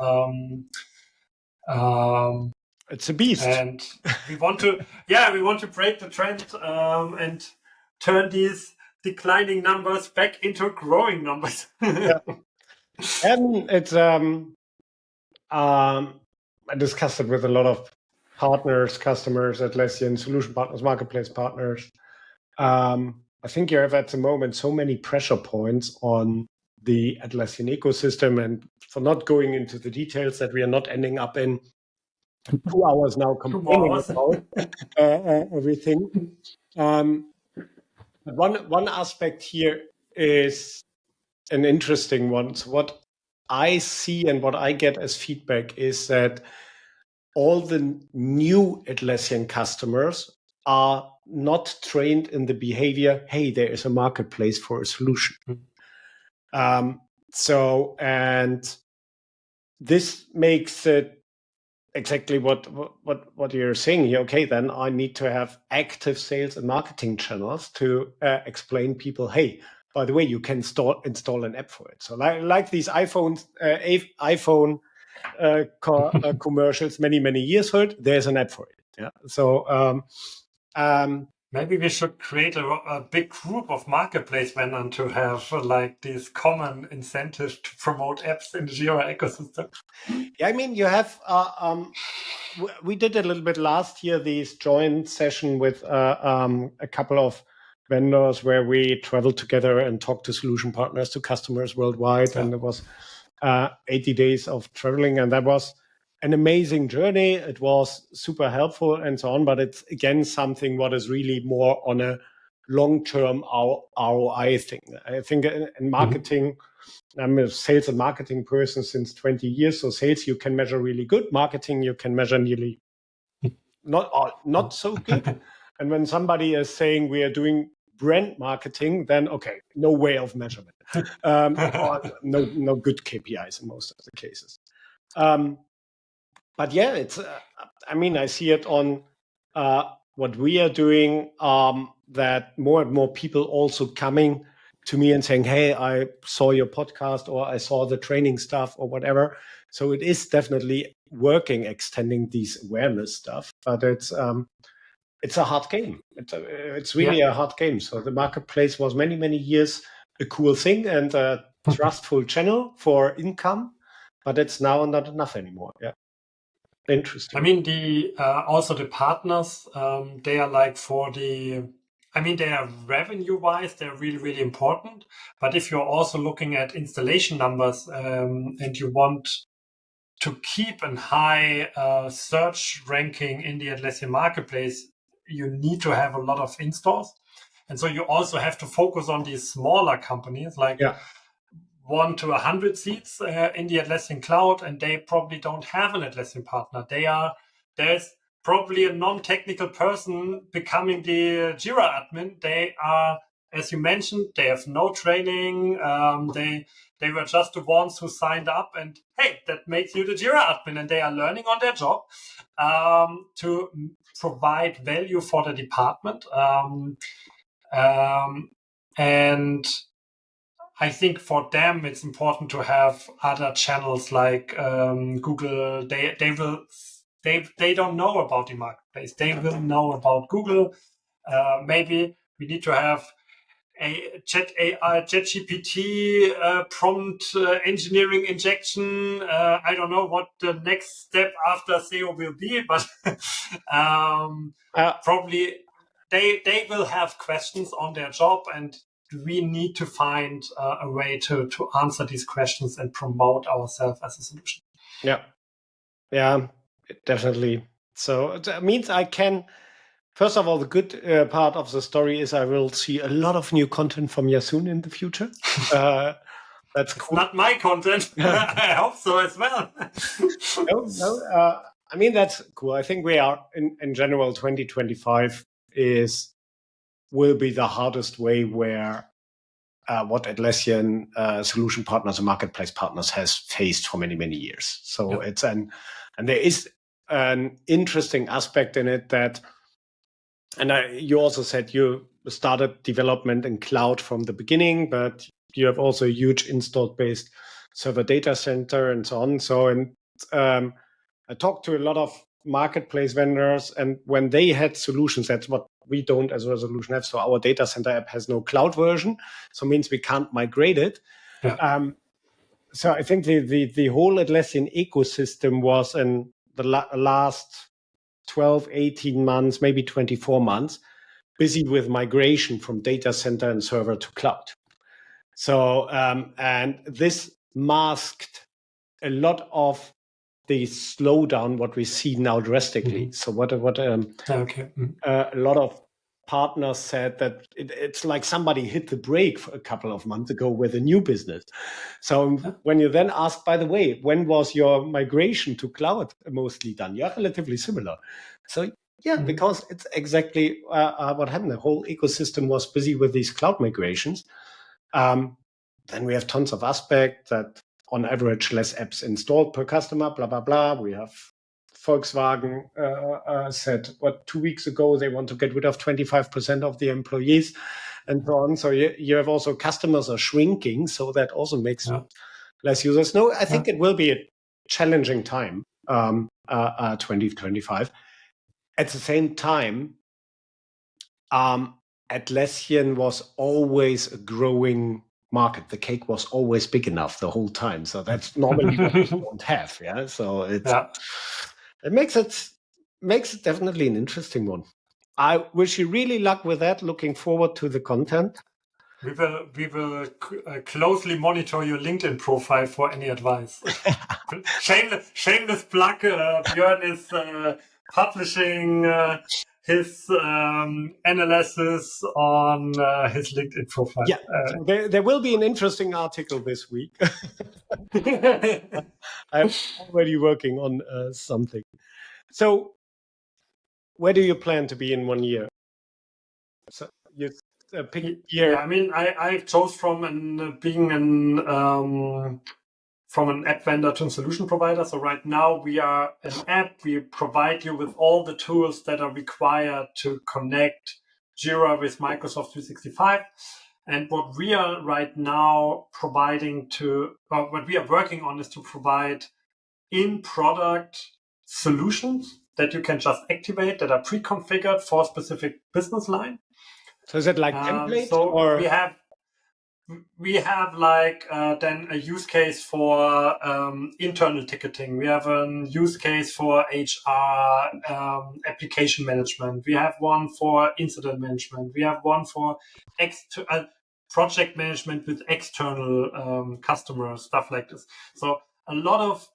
It's a beast, and we want to break the trend and turn these declining numbers back into growing numbers. Yeah. And it's I discussed it with a lot of partners, customers, Atlassian solution partners, marketplace partners, I think you have at the moment so many pressure points on the Atlassian ecosystem, and for not going into the details that we are not ending up in 2 hours now complaining about everything. But one aspect here is an interesting one. So what I see and what I get as feedback is that all the new Atlassian customers are not trained in the behavior, hey, there is a marketplace for a solution. And this makes it exactly what you're saying here. Okay, then I need to have active sales and marketing channels to explain people, hey, by the way, you can install an app for it. So like these iPhone commercials many years old, there's an app for it. Yeah. So maybe we should create a big group of marketplace vendors to have like these common incentives to promote apps in the Jira ecosystem. Yeah, I mean, you have. We did a little bit last year, this joint session with a couple of vendors where we traveled together and talked to solution partners, to customers worldwide. Yeah. And it was 80 days of traveling. And that was an amazing journey. It was super helpful and so on. But it's, again, something what is really more on a long-term ROI thing. I think in marketing, I'm a sales and marketing person since 20 years. So sales, you can measure really good. Marketing, you can measure nearly not so good. And when somebody is saying we are doing brand marketing, then okay, no way of measurement. Or no good KPIs in most of the cases. But yeah, it's. I mean, I see it on what we are doing. That more and more people also coming to me and saying, "Hey, I saw your podcast, or I saw the training stuff, or whatever." So it is definitely working, extending these awareness stuff, but it's a hard game. It's really a hard game. So the marketplace was many years a cool thing and a trustful channel for income, but it's now not enough anymore. Yeah. Interesting. I mean, also the partners, they are like they are revenue-wise, they're really important. But if you're also looking at installation numbers and you want to keep a high search ranking in the Atlassian marketplace, you need to have a lot of installs. And so you also have to focus on these smaller companies like 1 to 100 seats in the Atlassian cloud, and they probably don't have an Atlassian partner. There's probably a non-technical person becoming the Jira admin. They are, as you mentioned, they have no training. They were just the ones who signed up, and hey, that makes you the Jira admin, and they are learning on their job to provide value for the department. And I think for them, it's important to have other channels like Google. They don't know about the marketplace. They will know about Google. Maybe we need to have a ChatGPT prompt engineering injection. I don't know what the next step after SEO will be, but probably they will have questions on their job, and we need to find a way to answer these questions and promote ourselves as a solution. Yeah, definitely. So that means I can. First of all, the good part of the story is I will see a lot of new content from Yasoon in the future. That's cool. Not my content. I hope so as well. No. I mean, that's cool. I think we are in general. 2025 will be the hardest way where what Atlassian solution partners and marketplace partners has faced for many years. So and there is an interesting aspect in it that. And you also said you started development in cloud from the beginning, but you have also a huge installed-based server data center and so on. So, I talked to a lot of marketplace vendors, and when they had solutions, that's what we don't as a solution have. So our data center app has no cloud version, so it means we can't migrate it. Yeah. So I think the whole Atlassian ecosystem was in the last 12, 18 months, maybe 24 months, busy with migration from data center and server to cloud. So, and this masked a lot of the slowdown, what we see now drastically. So a lot of partners said that it's like somebody hit the brake for a couple of months ago with a new business. So when you then ask, by the way, when was your migration to cloud mostly done? You're relatively similar. So yeah, because it's exactly what happened. The whole ecosystem was busy with these cloud migrations. Then we have tons of aspects that on average less apps installed per customer, blah, blah, blah. We have Volkswagen said, 2 weeks ago, they want to get rid of 25% of the employees and so on. So you have also customers are shrinking. So that also makes less users. No, I think it will be a challenging time, 2025. At the same time, Atlassian was always a growing market. The cake was always big enough the whole time. So that's normally what we don't have. Yeah. So it makes it definitely an interesting one. I wish you really luck with that. Looking forward to the content. We will closely monitor your LinkedIn profile for any advice. Shameless plug. Björn is publishing his analysis on his LinkedIn profile. Yeah, there will be an interesting article this week. I'm already working on something. So, where do you plan to be in 1 year? So you pick a year. Yeah, I mean, I chose from being from an app vendor to a solution provider. So right now we are an app. We provide you with all the tools that are required to connect Jira with Microsoft 365. And what we are right now providing what we are working on is to provide in-product solutions that you can just activate that are pre-configured for a specific business line. So is it like template? Or we have like then a use case for internal ticketing. We have a use case for HR application management. We have one for incident management. We have one for project management with external customers, stuff like this. So a lot of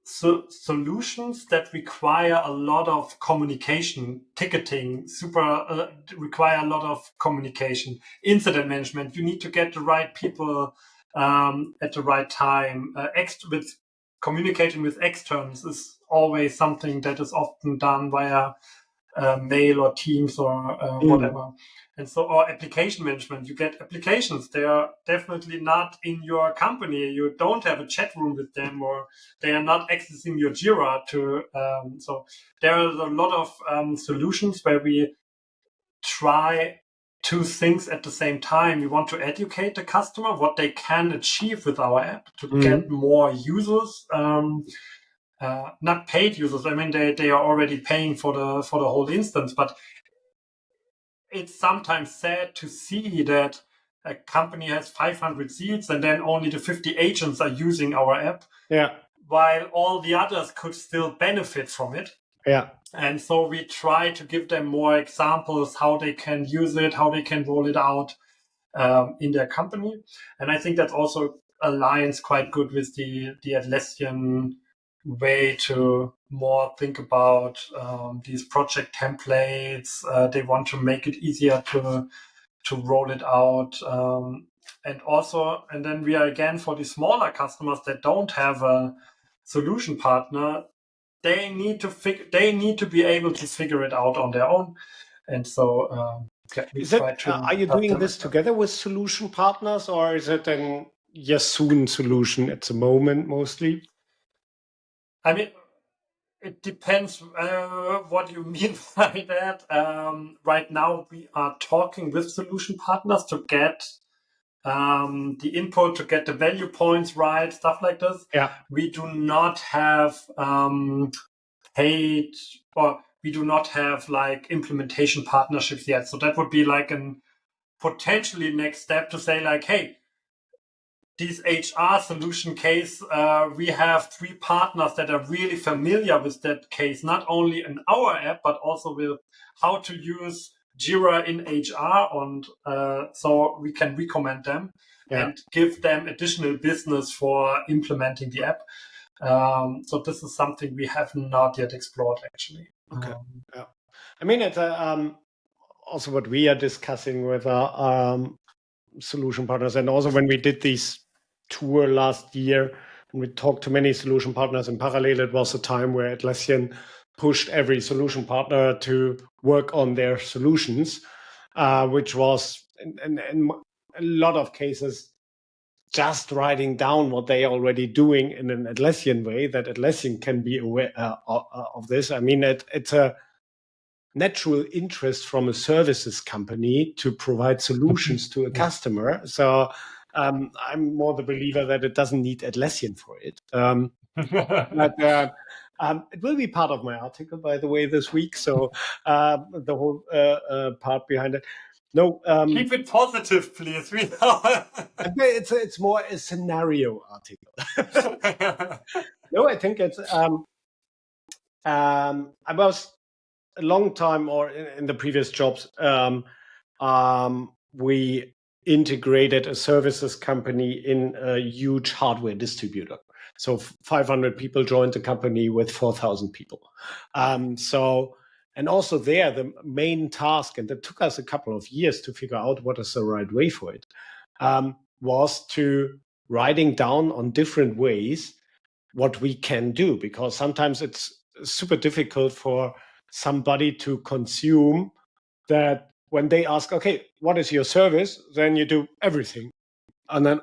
solutions that require a lot of communication, ticketing, require a lot of communication, incident management. You need to get the right people at the right time. With communicating with externs is always something that is often done via mail or Teams or whatever. And so, or application management, you get applications. They are definitely not in your company. You don't have a chat room with them, or they are not accessing your Jira so there are a lot of solutions where we try two things at the same time. We want to educate the customer what they can achieve with our app to get more users, not paid users. I mean, they are already paying for the whole instance, but it's sometimes sad to see that a company has 500 seats and then only the 50 agents are using our app, while all the others could still benefit from it. Yeah. And so we try to give them more examples how they can use it, how they can roll it out in their company. And I think that also aligns quite good with the Atlassian way to more think about these project templates. They want to make it easier to roll it out. And then we are again for the smaller customers that don't have a solution partner, they need to be able to figure it out on their own. And so are you doing this together with solution partners, or is it an Yasoon solution at the moment mostly? I mean, it depends what you mean by that. Right now, we are talking with solution partners to get the input, to get the value points right, stuff like this. Yeah. We do not have paid, or we do not have like implementation partnerships yet. So that would be like an potentially next step to say like, hey, this HR solution case, we have 3 partners that are really familiar with that case, not only in our app, but also with how to use Jira in HR, and so we can recommend them and give them additional business for implementing the app. So this is something we have not yet explored, actually. Okay. I mean, it's also what we are discussing with our solution partners, and also when we did this tour last year, and we talked to many solution partners in parallel, it was a time where Atlassian pushed every solution partner to work on their solutions, which was in a lot of cases just writing down what they are already doing in an Atlassian way, that Atlassian can be aware of this. I mean, it's a natural interest from a services company to provide solutions to a customer. So I'm more the believer that it doesn't need Atlassian for it. But it will be part of my article, by the way, this week. So the whole part behind it. No, keep it positive, please. It's more a scenario article. No, I think it's. I was a long time, or in the previous jobs, we integrated a services company in a huge hardware distributor. So 500 people joined the company with 4,000 people. And also there, the main task, and it took us a couple of years to figure out what is the right way for it, was to writing down on different ways what we can do, because sometimes it's super difficult for somebody to consume that when they ask, okay, what is your service? Then you do everything. And then,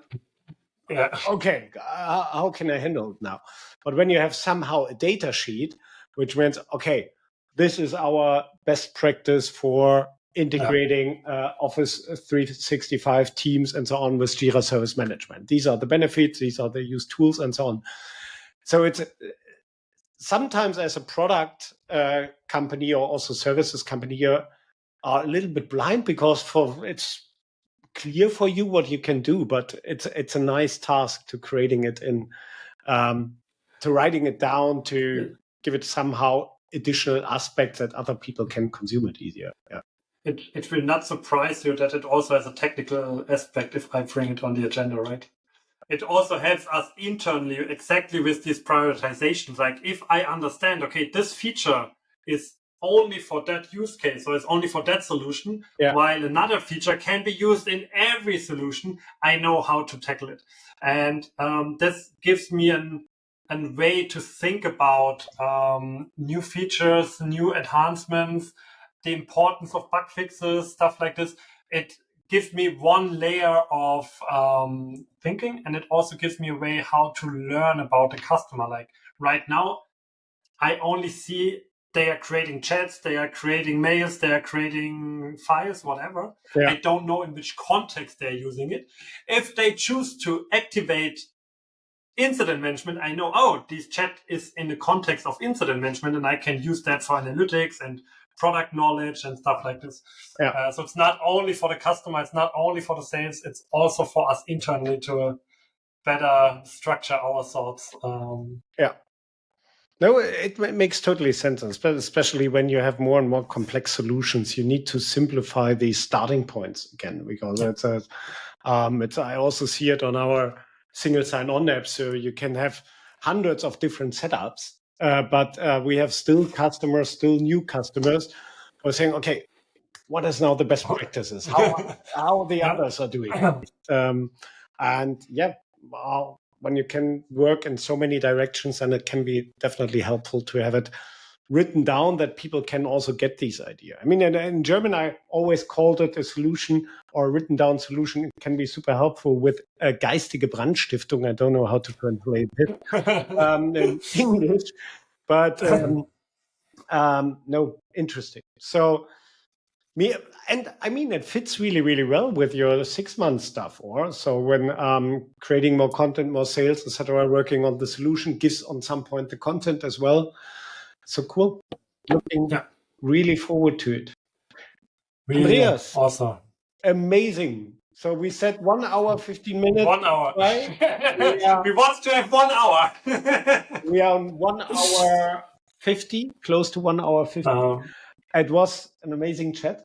okay, how can I handle it now? But when you have somehow a data sheet, which means, okay, this is our best practice for integrating Office 365 Teams and so on with Jira Service Management. These are the benefits, these are the used tools and so on. So it's sometimes as a product company or also services company, you are a little bit blind because it's clear for you what you can do, but it's a nice task to creating it in, to writing it down, to give it somehow additional aspects that other people can consume it easier. Yeah. It will not surprise you that it also has a technical aspect if I bring it on the agenda, right? It also helps us internally exactly with these prioritizations. Like if I understand, okay, this feature is only for that use case, so it's only for that solution, while another feature can be used in every solution, I know how to tackle it. And this gives me a way to think about new features, new enhancements, the importance of bug fixes, stuff like this. It gives me one layer of thinking, and it also gives me a way how to learn about the customer. Like right now, I only see they are creating chats, they are creating mails, they are creating files, whatever. I don't know in which context they're using it. If they choose to activate incident management, I know, oh, this chat is in the context of incident management, and I can use that for analytics and product knowledge and stuff like this. So it's not only for the customer, it's not only for the sales, it's also for us internally to better structure our thoughts. No, it makes totally sense, especially when you have more and more complex solutions. You need to simplify these starting points again, because I also see it on our single sign-on app. So you can have hundreds of different setups, but we have still new customers who are saying, okay, what is now the best practices? How the others are doing it? When you can work in so many directions, and it can be definitely helpful to have it written down that people can also get these ideas. I mean, in German, I always called it a solution or a written down solution. It can be super helpful with a geistige Brandstiftung. I don't know how to translate it in English, but no, interesting. So, it fits really, really well with your 6-month stuff. So when creating more content, more sales, etc., working on the solution gives on some point the content as well. So cool. Looking really forward to it. Really Andreas, awesome. Amazing. So we said 1 hour, 15 minutes. 1 hour. Right? We want to have 1 hour. We are on 1 hour 50, close to 1 hour 50. It was an amazing chat.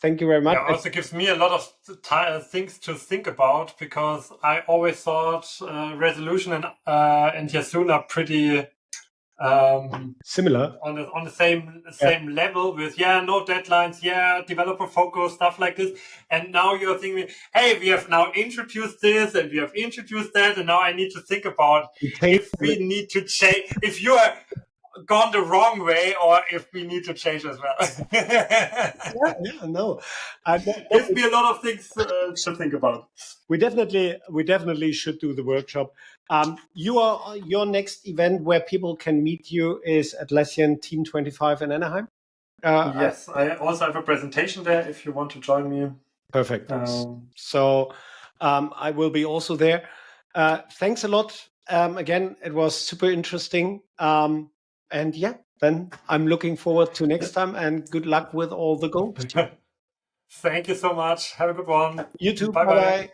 Thank you very much. Yeah, it also gives me a lot of things to think about, because I always thought resolution and Yasoon are pretty similar on the same level with no deadlines, developer focus, stuff like this. And now you're thinking, hey, we have now introduced this and we have introduced that, and now I need to think about if we need to change, if you are gone the wrong way, or if we need to change as well. No. Gives me a lot of things to think about. We definitely should do the workshop. Your next event where people can meet you is Atlassian Team 25 in Anaheim. Yes, I also have a presentation there if you want to join me. Perfect. So I will be also there. Thanks a lot. Again, it was super interesting. And then I'm looking forward to next time, and good luck with all the goals. Thank you so much. Have a good one. You too. Bye-bye.